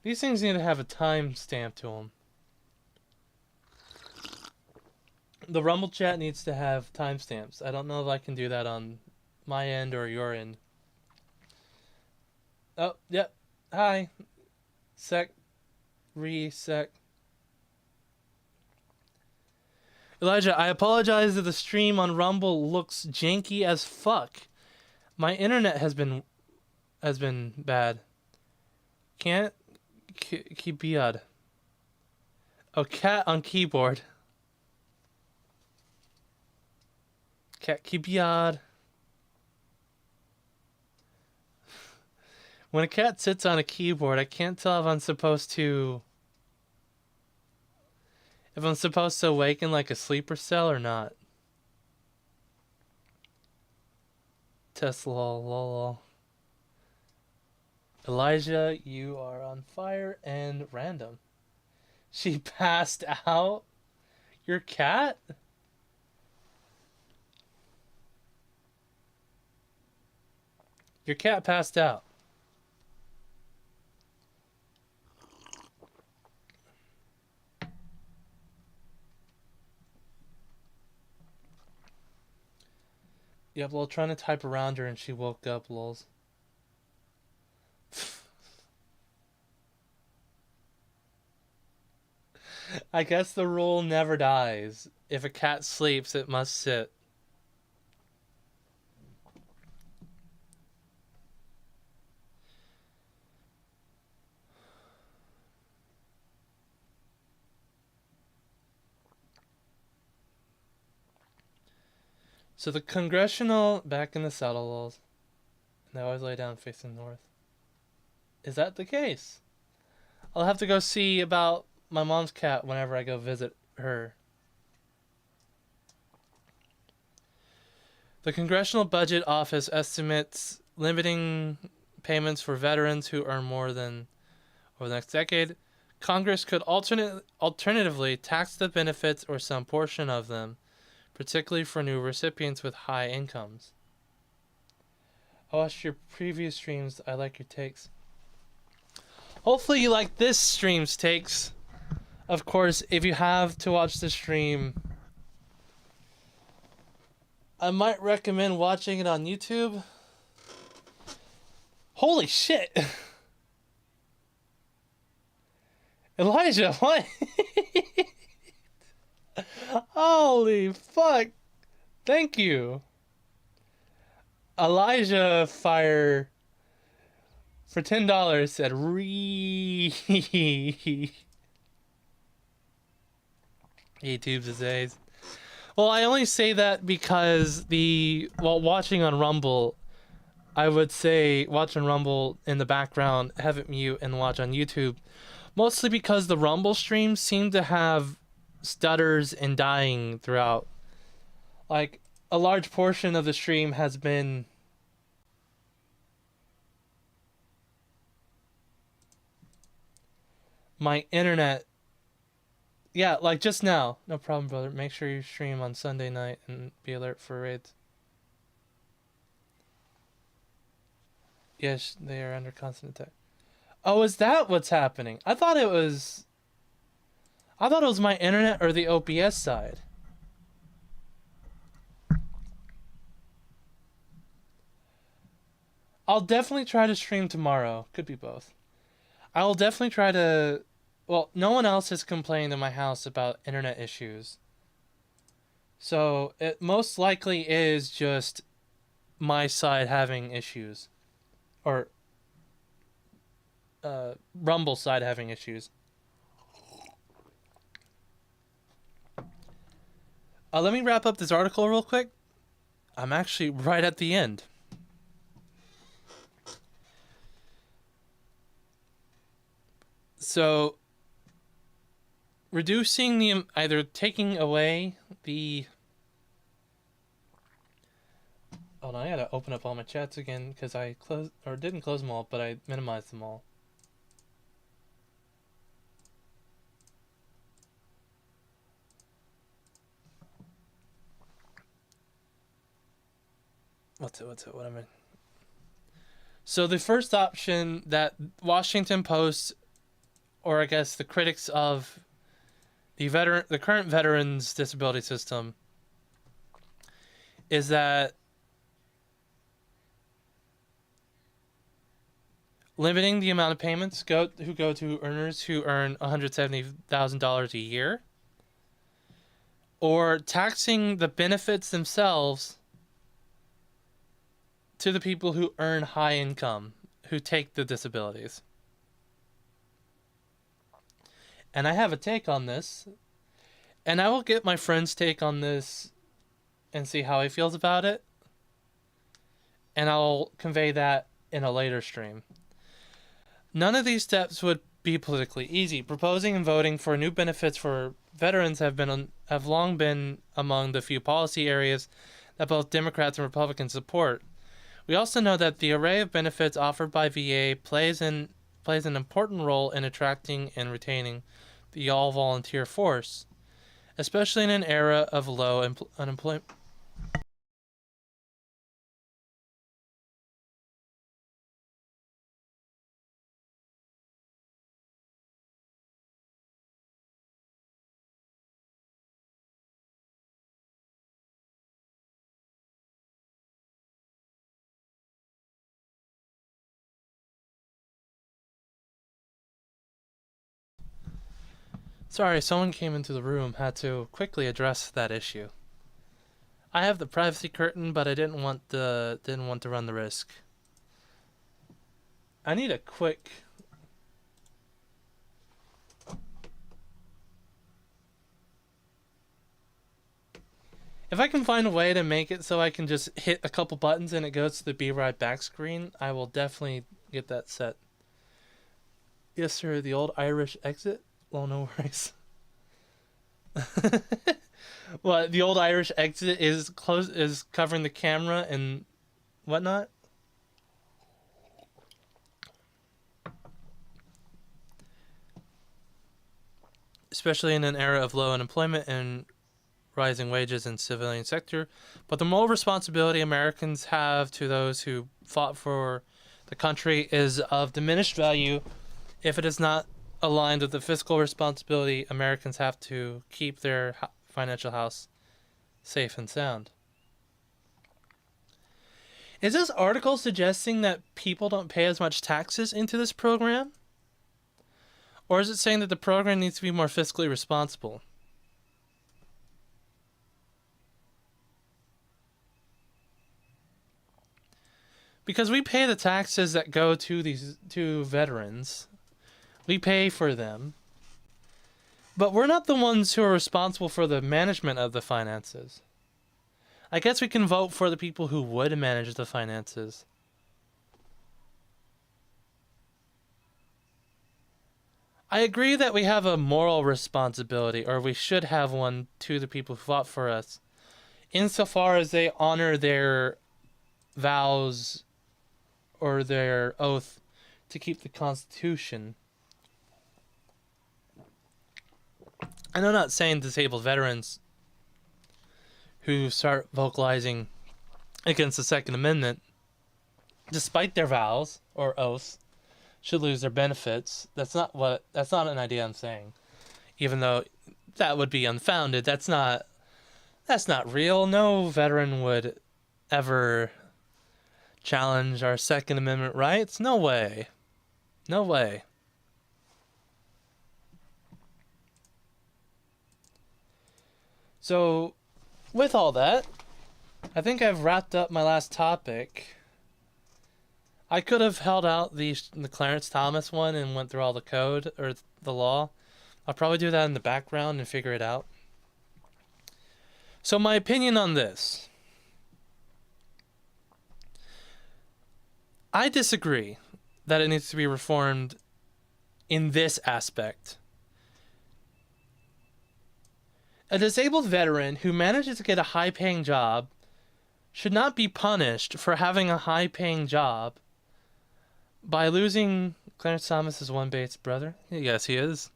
Speaker 1: These things need to have a timestamp to them. The Rumble chat needs to have timestamps. I don't know if I can do that on my end or your end. Oh, yep. Hi. Resec. Elijah, I apologize if the stream on Rumble looks janky as fuck. My internet has been bad. Can't keyboard. Oh, cat on keyboard. Cat keyboard. When a cat sits on a keyboard, I can't tell if I'm supposed to awaken like a sleeper cell or not. Tesla lol. Elijah, you are on fire and random. She passed out? Your cat? Your cat passed out. Yep, well, trying to type around her and she woke up, lols. I guess the rule never dies. If a cat sleeps, it must sit. So the congressional, back in the saddle lols. They always lay down facing north. Is that the case? I'll have to go see about my mom's cat whenever I go visit her. The Congressional Budget Office estimates limiting payments for veterans who earn more than over the next decade. Congress could alternatively tax the benefits or some portion of them, particularly for new recipients with high incomes. I watched your previous streams. I like your takes. Hopefully you like this stream's takes. Of course, if you have to watch the stream, I might recommend watching it on YouTube. Holy shit! Elijah, what? Holy fuck. Thank you. Elijah Fire for $10 said re YouTube's disease. Well, I only say that because while watching on Rumble, I would say watch on Rumble in the background, have it mute, and watch on YouTube. Mostly because the Rumble streams seem to have stutters and dying throughout. Like, a large portion of the stream has been my internet. Yeah, like just now. No problem, brother. Make sure you stream on Sunday night and be alert for raids. Yes, they are under constant attack. Oh, is that what's happening? I thought it was my internet or the OBS side. I'll definitely try to stream tomorrow. Could be both. I will definitely try to. Well, no one else has complained in my house about internet issues. So it most likely is just my side having issues. Or Rumble side having issues. Let me wrap up this article real quick. I'm actually right at the end. So, reducing either taking away the. Hold on, I gotta open up all my chats again because I closed or didn't close them all, but I minimized them all. What's it? What am I? So the first option that Washington Post, or I guess the critics of the current veterans disability system, is that limiting the amount of payments who go to earners who earn $170,000 a year, or taxing the benefits themselves to the people who earn high income, who take the disabilities. And I have a take on this, and I will get my friend's take on this and see how he feels about it, and I'll convey that in a later stream. None of these steps would be politically easy. Proposing and voting for new benefits for veterans have long been among the few policy areas that both Democrats and Republicans support. We also know that the array of benefits offered by VA plays an important role in attracting and retaining the all-volunteer force, especially in an era of low unemployment. Sorry, someone came into the room. Had to quickly address that issue. I have the privacy curtain, but I didn't want to run the risk. I need a quick. If I can find a way to make it so I can just hit a couple buttons and it goes to the be right back screen, I will definitely get that set. Yes, sir. The old Irish exit. Well, no worries. Well, the old Irish exit is covering the camera and whatnot. Especially in an era of low unemployment and rising wages in civilian sector. But the moral responsibility Americans have to those who fought for the country is of diminished value if it is not aligned with the fiscal responsibility Americans have to keep their financial house safe and sound. Is this article suggesting that people don't pay as much taxes into this program? Or is it saying that the program needs to be more fiscally responsible? Because we pay the taxes that go to veterans. We pay for them. But we're not the ones who are responsible for the management of the finances. I guess we can vote for the people who would manage the finances. I agree that we have a moral responsibility, or we should have one, to the people who fought for us, insofar as they honor their vows or their oath to keep the Constitution. And I'm not saying disabled veterans who start vocalizing against the Second Amendment, despite their vows or oaths, should lose their benefits. That's not an idea I'm saying. Even though that would be unfounded, that's not real. No veteran would ever challenge our Second Amendment rights. No way. No way. So, with all that, I think I've wrapped up my last topic. I could have held out the Clarence Thomas one and went through all the code or the law. I'll probably do that in the background and figure it out. So my opinion on this. I disagree that it needs to be reformed in this aspect. A disabled veteran who manages to get a high-paying job should not be punished for having a high-paying job by losing. Clarence Thomas is One Bates' brother. Yes, he is.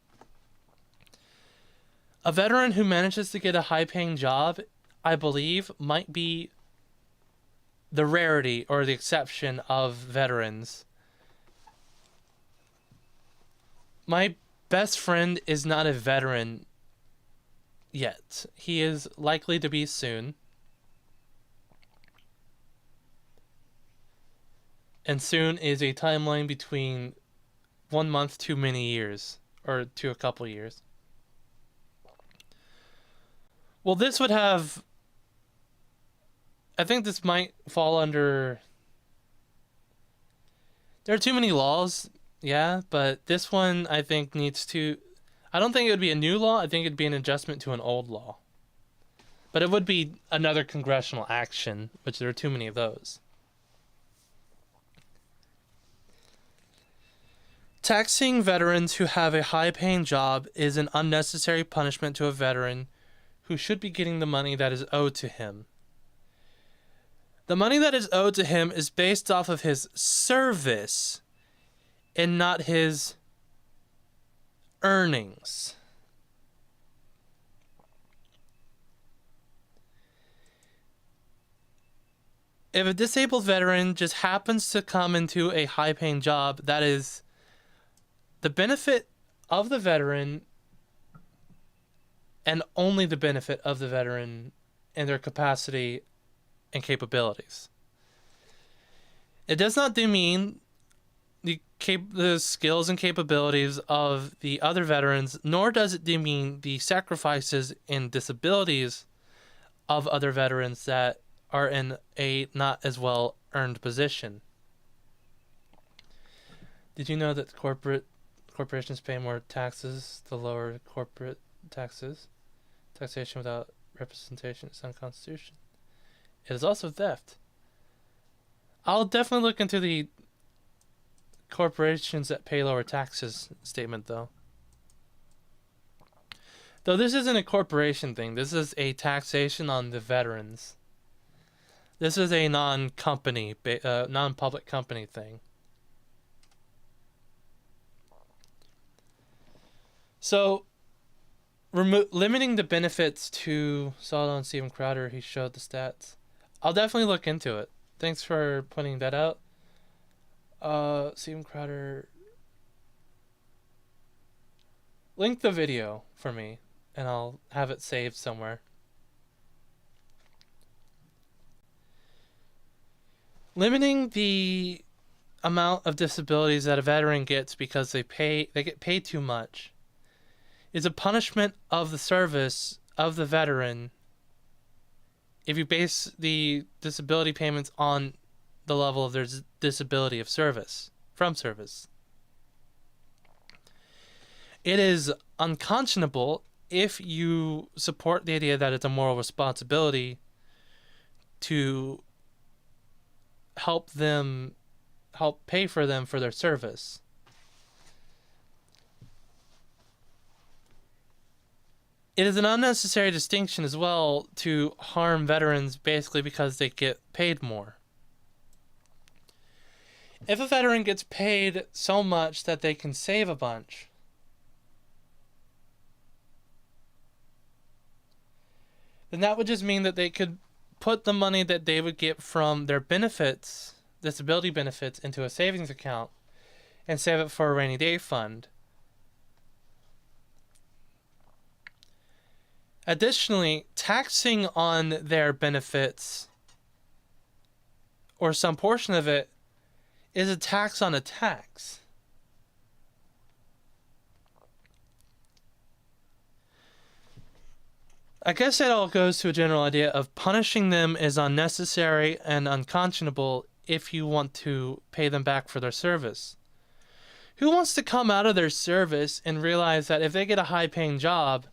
Speaker 1: A veteran who manages to get a high-paying job, I believe, might be the rarity or the exception of veterans. My best friend is not a veteran yet. He is likely to be soon. And soon is a timeline between 1 month to many years, or to a couple years. Well, this would have... I think this might fall under... There are too many laws, yeah, but this one I think needs to... I don't think it would be a new law. I think it'd be an adjustment to an old law. But it would be another congressional action, which there are too many of those. Taxing veterans who have a high-paying job is an unnecessary punishment to a veteran who should be getting the money that is owed to him. The money that is owed to him is based off of his service and not his earnings. If a disabled veteran just happens to come into a high-paying job, that is the benefit of the veteran and only the benefit of the veteran and their capacity and capabilities. It does not demean the skills and capabilities of the other veterans, nor does it demean the sacrifices and disabilities of other veterans that are in a not as well earned position. Did you know that corporations pay more taxes the lower corporate taxes? Taxation without representation is unconstitutional. It is also theft. I'll definitely look into the corporations that pay lower taxes statement, though. Though this isn't a corporation thing. This is a taxation on the veterans. This is a non-public company thing. So, limiting the benefits to... Saw it on Steven Crowder. He showed the stats. I'll definitely look into it. Thanks for pointing that out. Steven Crowder... Link the video for me, and I'll have it saved somewhere. Limiting the amount of disabilities that a veteran gets because they get paid too much is a punishment of the service of the veteran if you base the disability payments on the level of their disability of service from service. It is unconscionable if you support the idea that it's a moral responsibility to help pay for them for their service. It is an unnecessary distinction as well to harm veterans basically because they get paid more. If a veteran gets paid so much that they can save a bunch, then that would just mean that they could put the money that they would get from their benefits, disability benefits, into a savings account and save it for a rainy day fund. Additionally, taxing on their benefits or some portion of it is a tax on a tax. I guess that all goes to a general idea of punishing them is unnecessary and unconscionable if you want to pay them back for their service. Who wants to come out of their service and realize that if they get a high-paying job,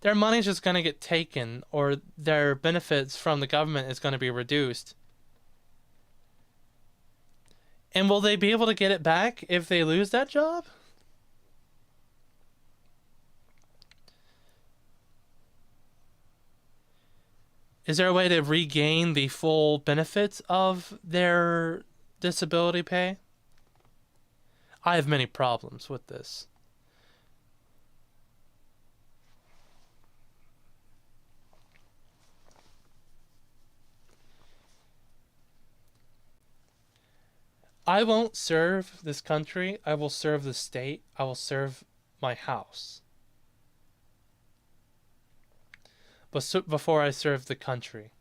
Speaker 1: their money's just going to get taken or their benefits from the government is going to be reduced? And will they be able to get it back if they lose that job? Is there a way to regain the full benefits of their disability pay? I have many problems with this. I won't serve this country. I will serve the state. I will serve my house. But before I serve the country.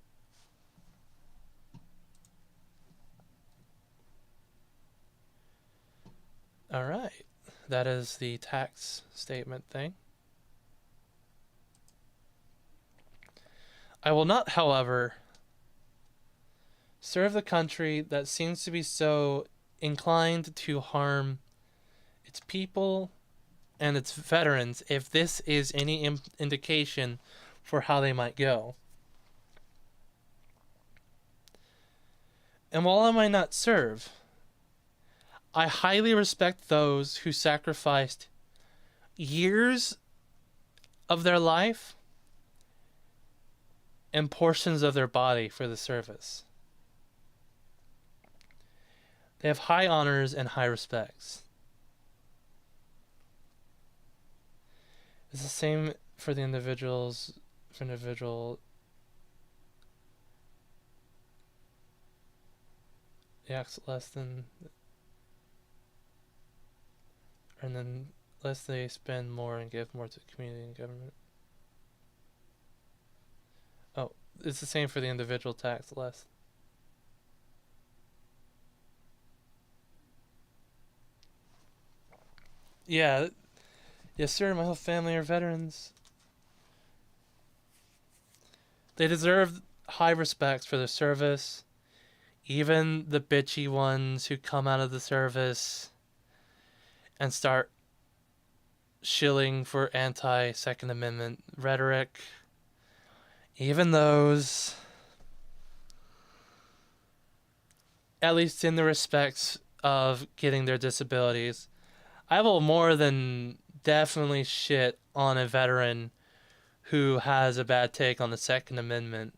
Speaker 1: All right. That is the tax statement thing. I will not, however, serve the country that seems to be so inclined to harm its people and its veterans if this is any indication for how they might go. And while I might not serve, I highly respect those who sacrificed years of their life and portions of their body for the service. They have high honors and high respects. It's the same for the individuals, for individual acts less than, and then less they spend more and give more to the community and government. Oh, it's the same for the individual tax less. Yeah, yes sir, my whole family are veterans. They deserve high respects for their service. Even the bitchy ones who come out of the service and start shilling for anti-Second Amendment rhetoric. Even those, at least in the respects of getting their disabilities, I will more than definitely shit on a veteran who has a bad take on the Second Amendment.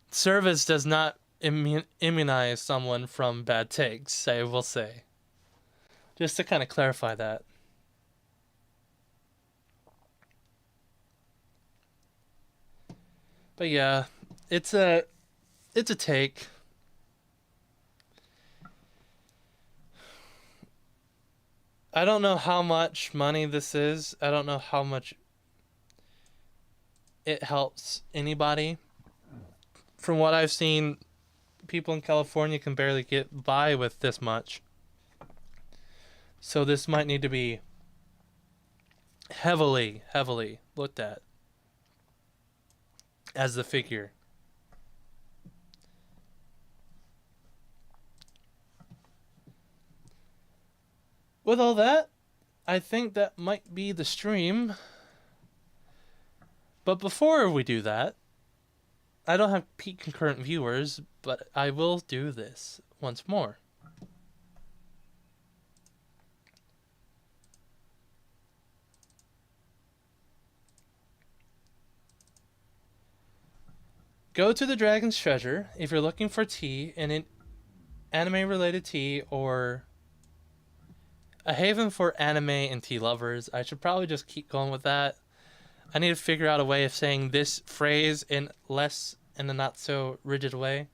Speaker 1: Service does not immunize someone from bad takes, I will say. Just to kind of clarify that. But yeah, it's a take. I don't know how much money this is. I don't know how much it helps anybody. From what I've seen, people in California can barely get by with this much. So this might need to be heavily looked at as the figure. With all that, I think that might be the stream. But before we do that, I don't have peak concurrent viewers, but I will do this once more. Go to the Dragon's Treasure if you're looking for tea, and an anime-related tea, or a haven for anime and tea lovers. I should probably just keep going with that. I need to figure out a way of saying this phrase in a not so rigid way.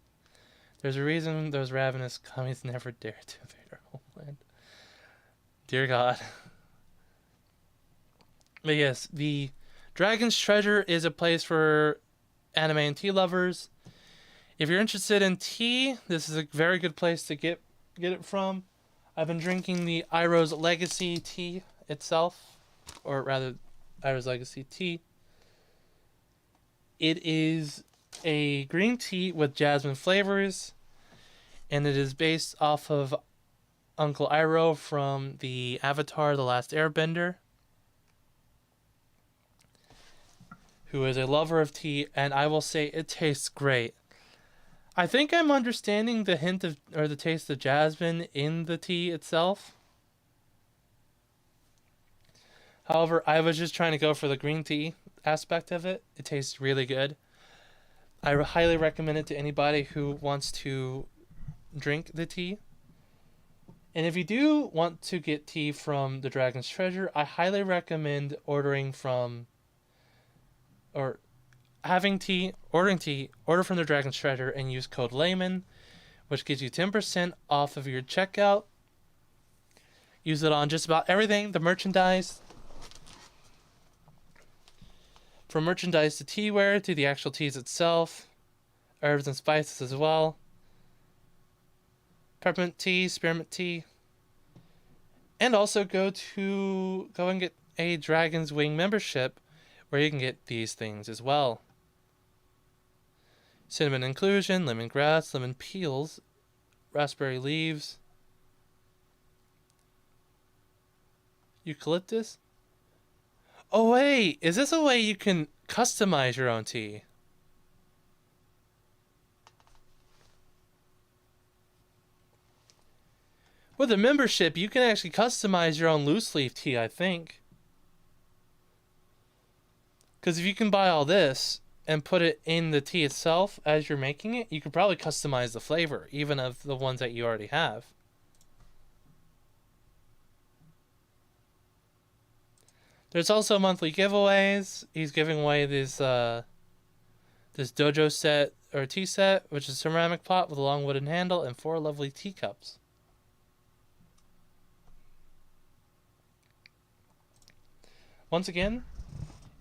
Speaker 1: There's a reason those ravenous commies never dare to invade our homeland. Dear God. But yes, the Dragon's Treasure is a place for anime and tea lovers. If you're interested in tea, this is a very good place to get it from. I've been drinking the Iroh's Legacy tea itself, or rather, Iroh's Legacy tea. It is a green tea with jasmine flavors, and it is based off of Uncle Iroh from the Avatar: The Last Airbender, who is a lover of tea, and I will say it tastes great. I think I'm understanding the hint of, or the taste of jasmine in the tea itself. However, I was just trying to go for the green tea aspect of it. It tastes really good. I highly recommend it to anybody who wants to drink the tea. And if you do want to get tea from the Dragon's Treasure, I highly recommend ordering from, or having tea, order from the Dragon's Treasure and use code Layman, which gives you 10% off of your checkout. Use it on just about everything, the merchandise. From merchandise to teaware to the actual teas itself, herbs and spices as well. Peppermint tea, spearmint tea. And also go and get a Dragon's Wing membership where you can get these things as well. Cinnamon inclusion, lemongrass, lemon peels, raspberry leaves, eucalyptus. Oh wait, is this a way you can customize your own tea? With a membership, you can actually customize your own loose leaf tea, I think. Because if you can buy all this and put it in the tea itself as you're making it, you could probably customize the flavor, even of the ones that you already have. There's also monthly giveaways. He's giving away this dojo set, or tea set, which is a ceramic pot with a long wooden handle and 4 lovely teacups. Once again,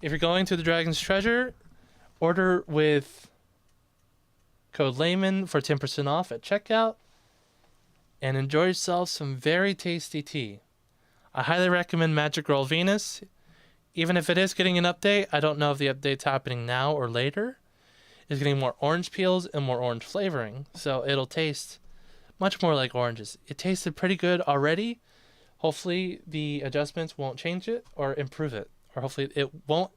Speaker 1: if you're going to the Dragon's Treasure, order with code Layman for 10% off at checkout, and enjoy yourself some very tasty tea. I highly recommend Magic Girl Venus. Even if it is getting an update, I don't know if the update's happening now or later. It's getting more orange peels and more orange flavoring, so it'll taste much more like oranges. It tasted pretty good already. Hopefully the adjustments won't change it or improve it, or hopefully it won't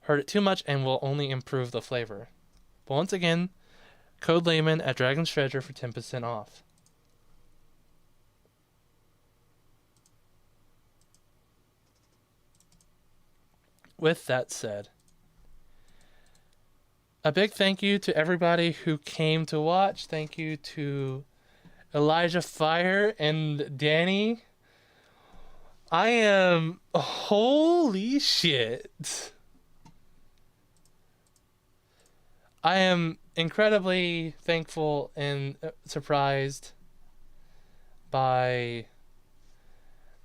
Speaker 1: hurt it too much and will only improve the flavor. But once again, code Layman at Dragon's Treasure for 10% off. With that said, a big thank you to everybody who came to watch. Thank you to Elijah Fire and Danny. I am... Holy shit. I am incredibly thankful and surprised by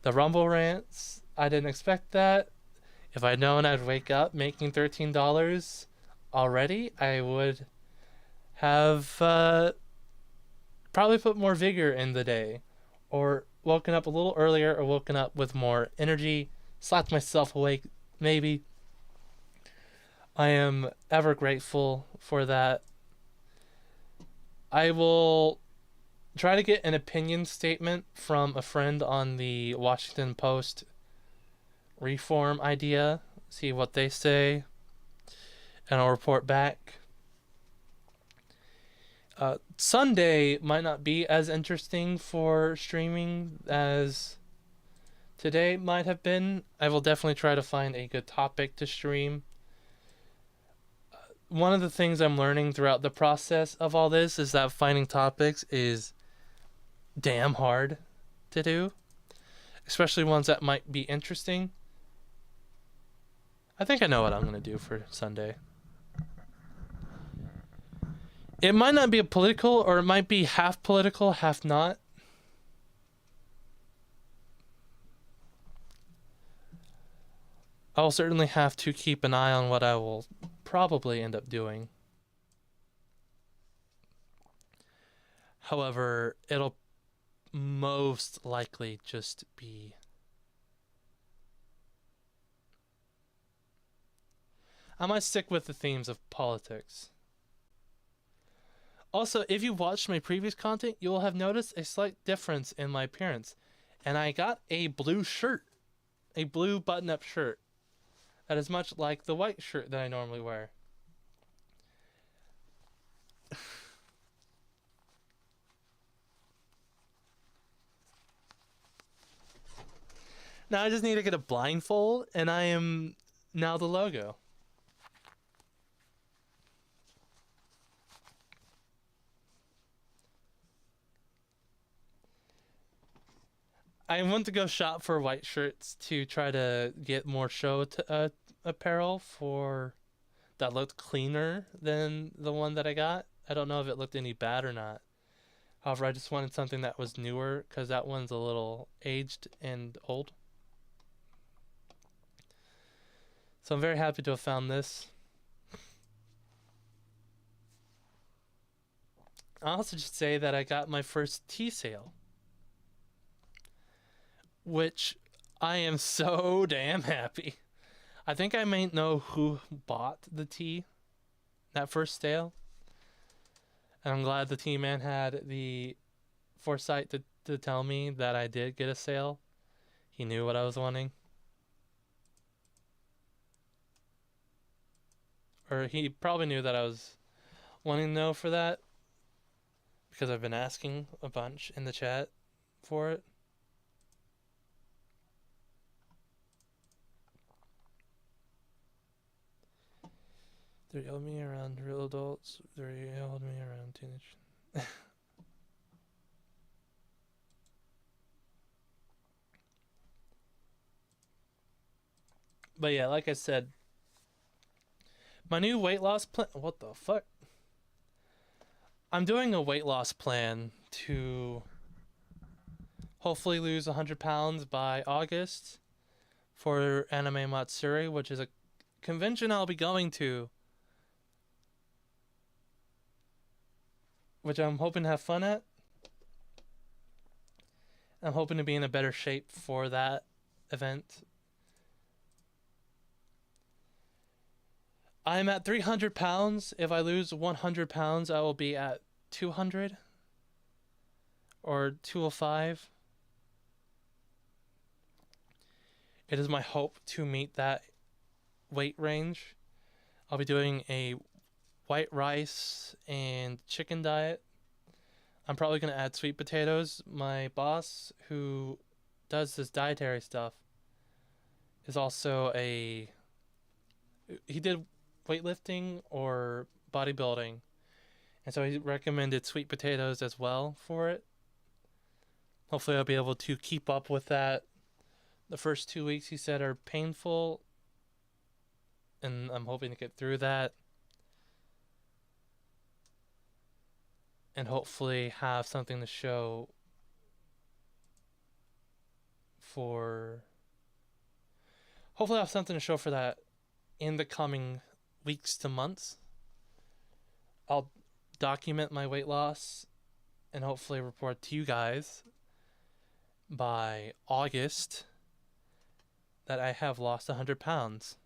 Speaker 1: the Rumble rants. I didn't expect that. If I'd known I'd wake up making $13 already, I would have probably put more vigor in the day, or woken up a little earlier, or woken up with more energy, slapped myself awake, maybe. I am ever grateful for that. I will try to get an opinion statement from a friend on the Washington Post reform idea, see what they say, and I'll report back. Sunday might not be as interesting for streaming as today might have been. I will definitely try to find a good topic to stream. One of the things I'm learning throughout the process of all this is that finding topics is damn hard to do, especially ones that might be interesting. I think I know what I'm going to do for Sunday. It might not be a political, or it might be half political, half not. I'll certainly have to keep an eye on what I will probably end up doing. However, it'll most likely just be... I might stick with the themes of politics. Also, if you watched my previous content, you will have noticed a slight difference in my appearance. And I got a blue shirt. A blue button-up shirt. That is much like the white shirt that I normally wear. Now I just need to get a blindfold, and I am now the logo. I want to go shop for white shirts to try to get more show apparel for that looked cleaner than the one that I got. I don't know if it looked any bad or not. However, I just wanted something that was newer because that one's a little aged and old. So I'm very happy to have found this. I'll also just say that I got my first tea sale, which I am so damn happy. I think I may know who bought the tea that first sale. And I'm glad the tea man had the foresight to tell me that I did get a sale. He knew what I was wanting. Or he probably knew that I was wanting to know for that, because I've been asking a bunch in the chat for it. They yelled me around real adults. They yelled me around teenage. But yeah, like I said, my new weight loss plan. What the fuck? I'm doing a weight loss plan to hopefully lose 100 pounds by August for Anime Matsuri, which is a convention I'll be going to, which I'm hoping to have fun at. I'm hoping to be in a better shape for that event. I'm at 300 pounds. If I lose 100 pounds, I will be at 200 or 205. It is my hope to meet that weight range. I'll be doing a white rice and chicken diet. I'm probably going to add sweet potatoes. My boss, who does this dietary stuff, is also he did weightlifting or bodybuilding, and so he recommended sweet potatoes as well for it. Hopefully I'll be able to keep up with that. The first 2 weeks, he said, are painful, and I'm hoping to get through that and hopefully have something to show for that in the coming weeks to months. I'll document my weight loss and hopefully report to you guys by August that I have lost 100 pounds.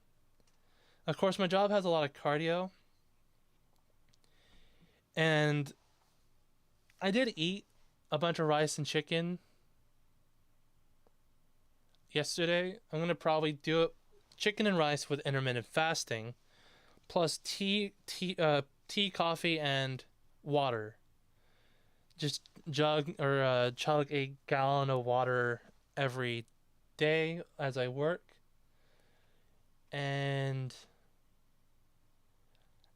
Speaker 1: Of course, my job has a lot of cardio, and I did eat a bunch of rice and chicken yesterday. I'm going to probably do it chicken and rice with intermittent fasting, plus tea, coffee, and water. Just chug a gallon of water every day as I work, and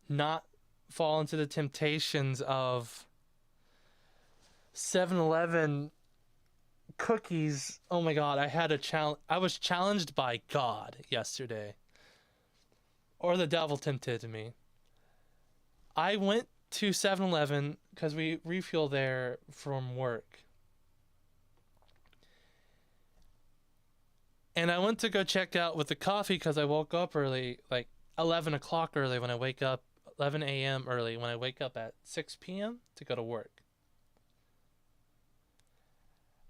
Speaker 1: not fall into the temptations of 7-Eleven cookies. Oh my god, I was challenged by God yesterday. Or the devil tempted me. I went to 7-Eleven because we refuel there from work. And I went to go check out with the coffee because I woke up early, like 11 o'clock early when I wake up, 11 a.m. early when I wake up at 6 p.m. to go to work.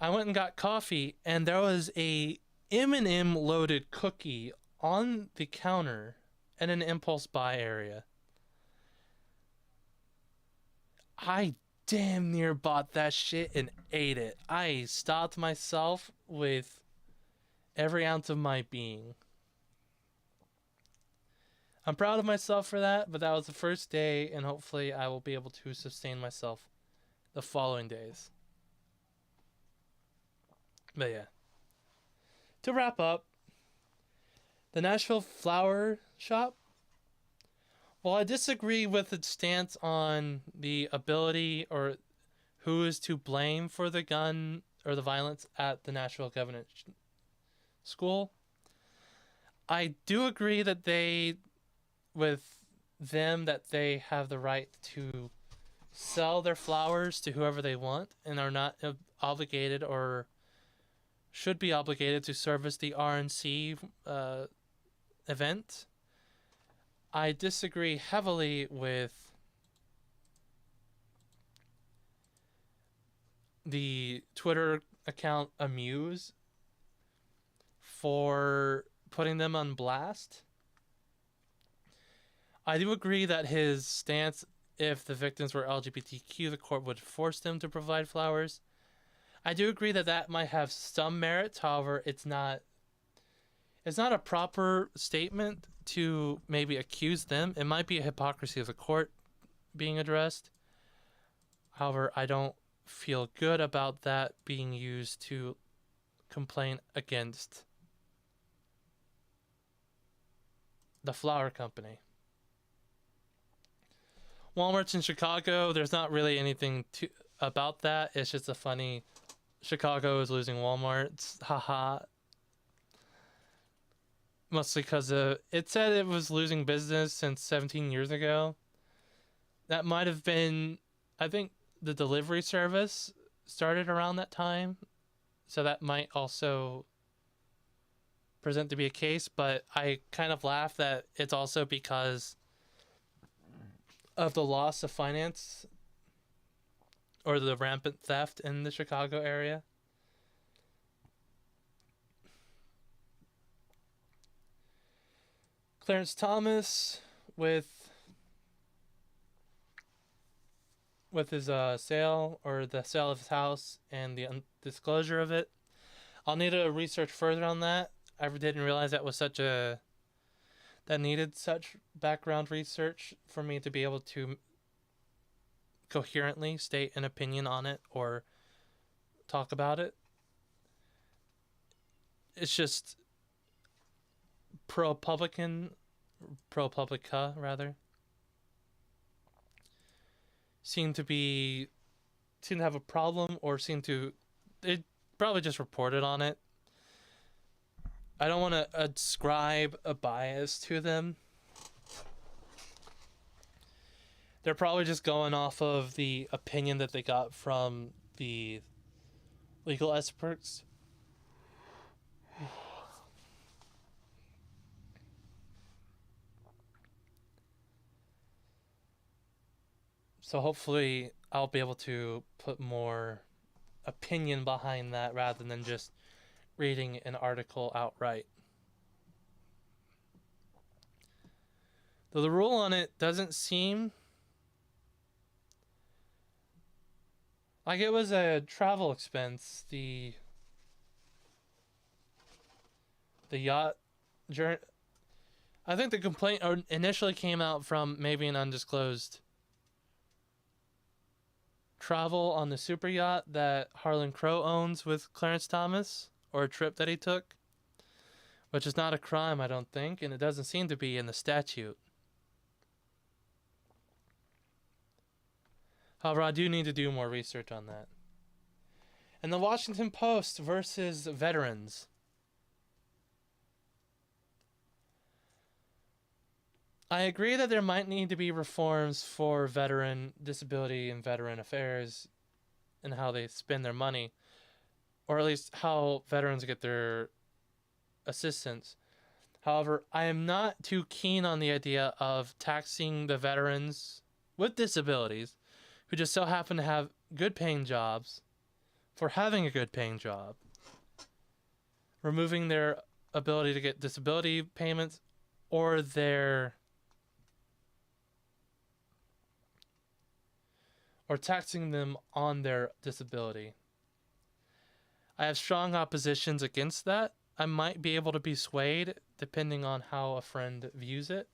Speaker 1: I went and got coffee, and there was a M&M loaded cookie on the counter in an impulse buy area. I damn near bought that shit and ate it. I stopped myself with every ounce of my being. I'm proud of myself for that, but that was the first day, and hopefully I will be able to sustain myself the following days. But yeah. To wrap up, the Nashville flower shop. Well, I disagree with its stance on the ability or who is to blame for the gun or the violence at the Nashville Government School. I do agree that they have the right to sell their flowers to whoever they want and are not obligated or should be obligated to service the RNC event. I disagree heavily with the Twitter account Amuse for putting them on blast. I do agree that his stance, if the victims were LGBTQ, the court would force them to provide flowers. I do agree that that might have some merit. However, it's not a proper statement to maybe accuse them. It might be a hypocrisy of the court being addressed. However, I don't feel good about that being used to complain against the flower company. Walmart's in Chicago, there's not really anything about that. It's just a funny Chicago is losing Walmart's. Haha. Mostly because it said it was losing business since 17 years ago. That might have been, I think the delivery service started around that time. So that might also present to be a case. But I kind of laugh that it's also because of the loss of finance or the rampant theft in the Chicago area. Clarence Thomas with his sale or the sale of his house and the disclosure of it. I'll need to research further on that. I didn't realize that needed such background research for me to be able to coherently state an opinion on it or talk about it. It's just ProPublica rather, seem to have a problem, or it probably just reported on it. I don't want to ascribe a bias to them. They're probably just going off of the opinion that they got from the legal experts. So hopefully I'll be able to put more opinion behind that rather than just reading an article outright. Though the rule on it doesn't seem like it was a travel expense. The yacht journey. I think the complaint initially came out from maybe an undisclosed travel on the super yacht that Harlan Crow owns with Clarence Thomas, or a trip that he took, which is not a crime, I don't think, and it doesn't seem to be in the statute. However, I do need to do more research on that. And the Washington Post versus veterans. I agree that there might need to be reforms for veteran disability and veteran affairs and how they spend their money, or at least how veterans get their assistance. However, I am not too keen on the idea of taxing the veterans with disabilities who just so happen to have good paying jobs for having a good paying job, removing their ability to get disability payments or taxing them on their disability. I have strong oppositions against that. I might be able to be swayed depending on how a friend views it.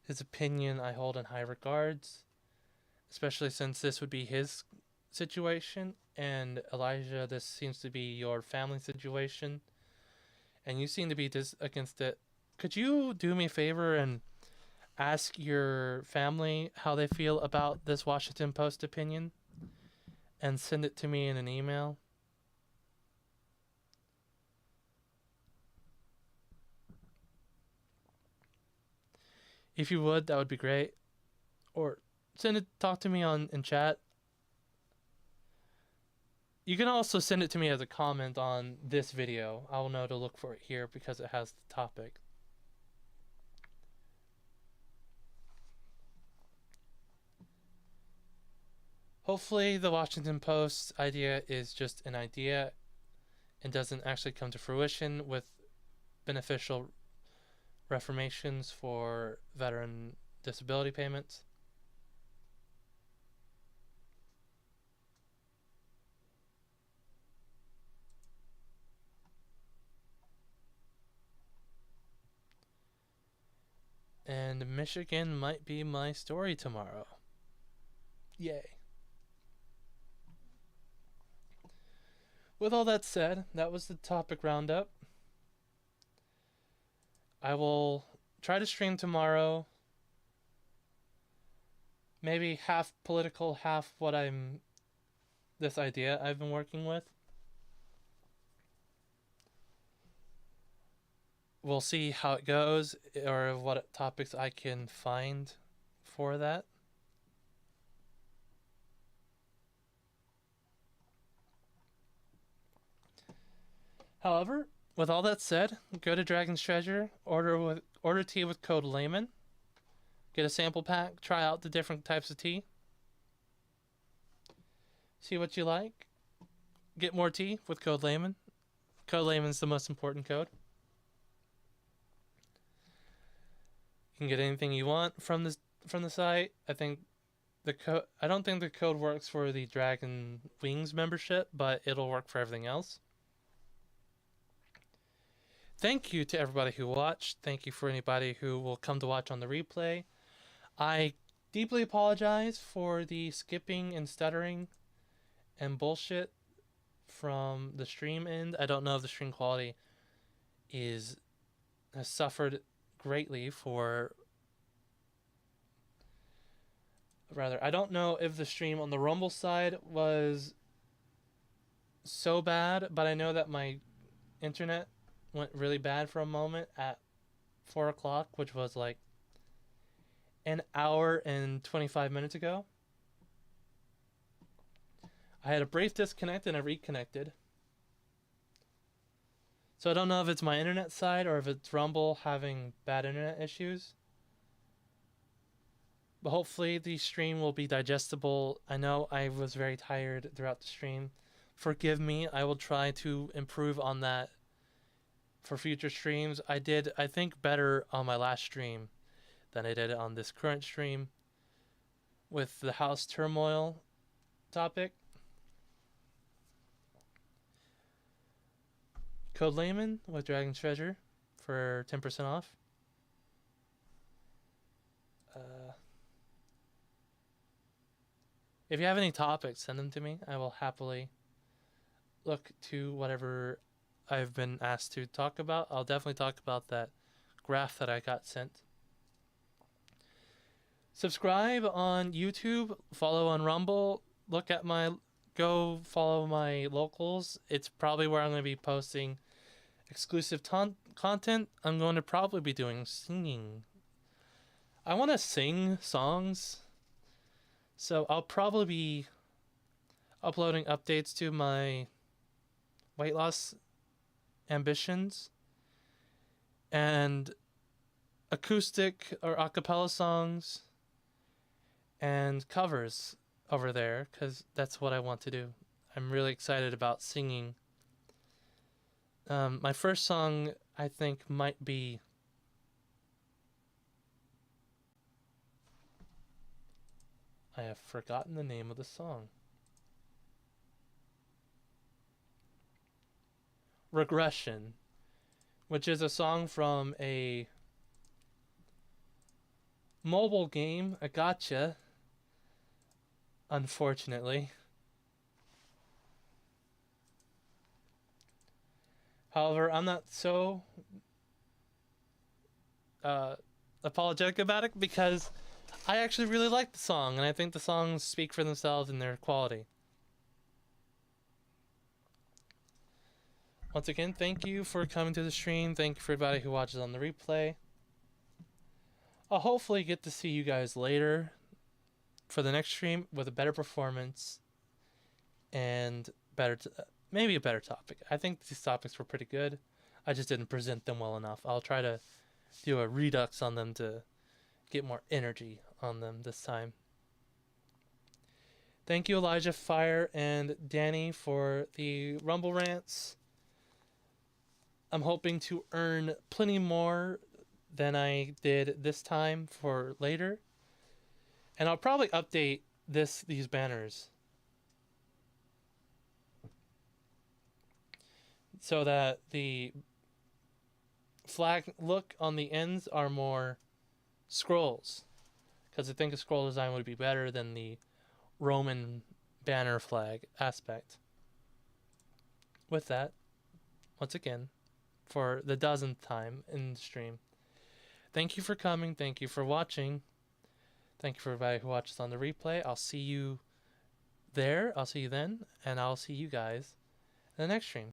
Speaker 1: His opinion I hold in high regards, especially since this would be his situation, and Elijah, this seems to be your family situation, and you seem to be against it. Could you do me a favor and ask your family how they feel about this Washington Post opinion and send it to me in an email? If you would, that would be great. Or talk to me in chat. You can also send it to me as a comment on this video. I will know to look for it here because it has the topic. Hopefully the Washington Post idea is just an idea and doesn't actually come to fruition with beneficial reformations for veteran disability payments. And Michigan might be my story tomorrow. Yay. With all that said, that was the topic roundup. I will try to stream tomorrow. Maybe half political, half this idea I've been working with. We'll see how it goes, or what topics I can find for that. However, with all that said, go to Dragon's Treasure, order tea with code Layman, get a sample pack, try out the different types of tea, see what you like, get more tea with code Layman. Code Layman is the most important code. You can get anything you want from the site. I don't think the code works for the Dragon Wings membership, but it'll work for everything else. Thank you to everybody who watched. Thank you for anybody who will come to watch on the replay. I deeply apologize for the skipping and stuttering and bullshit from the stream end. I don't know if the stream quality has suffered greatly I don't know if the stream on the Rumble side was so bad, but I know that my internet went really bad for a moment at 4 o'clock, which was like an hour and 25 minutes ago. I had a brief disconnect and I reconnected. So I don't know if it's my internet side or if it's Rumble having bad internet issues. But hopefully the stream will be digestible. I know I was very tired throughout the stream. Forgive me. I will try to improve on that for future streams. I did, I think, better on my last stream than I did on this current stream with the house turmoil topic. Code Layman with Dragon's Treasure for 10% off. If you have any topics, send them to me. I will happily look to whatever I've been asked to talk about. I'll definitely talk about that graph that I got sent. Subscribe on YouTube, follow on Rumble, go follow my locals. It's probably where I'm going to be posting exclusive content. I'm going to probably be doing singing. I want to sing songs, so I'll probably be uploading updates to my weight loss ambitions and acoustic or a cappella songs and covers over there, because that's what I want to do. I'm really excited about singing. My first song, I think, might be I have forgotten the name of the song. Regression, which is a song from a mobile game, a gacha, unfortunately. However, I'm not so apologetic about it because I actually really like the song, and I think the songs speak for themselves in their quality. Once again, thank you for coming to the stream. Thank you for everybody who watches on the replay. I'll hopefully get to see you guys later for the next stream with a better performance and maybe a better topic. I think these topics were pretty good. I just didn't present them well enough. I'll try to do a redux on them to get more energy on them this time. Thank you, Elijah Fire and Danny, for the Rumble rants. I'm hoping to earn plenty more than I did this time for later. And I'll probably update these banners so that the flag look on the ends are more scrolls, because I think a scroll design would be better than the Roman banner flag aspect. With that, once again, for the 1000th time in the stream, thank you for coming, thank you for watching, thank you for everybody who watches on the replay. I'll see you there, I'll see you then, and I'll see you guys in the next stream.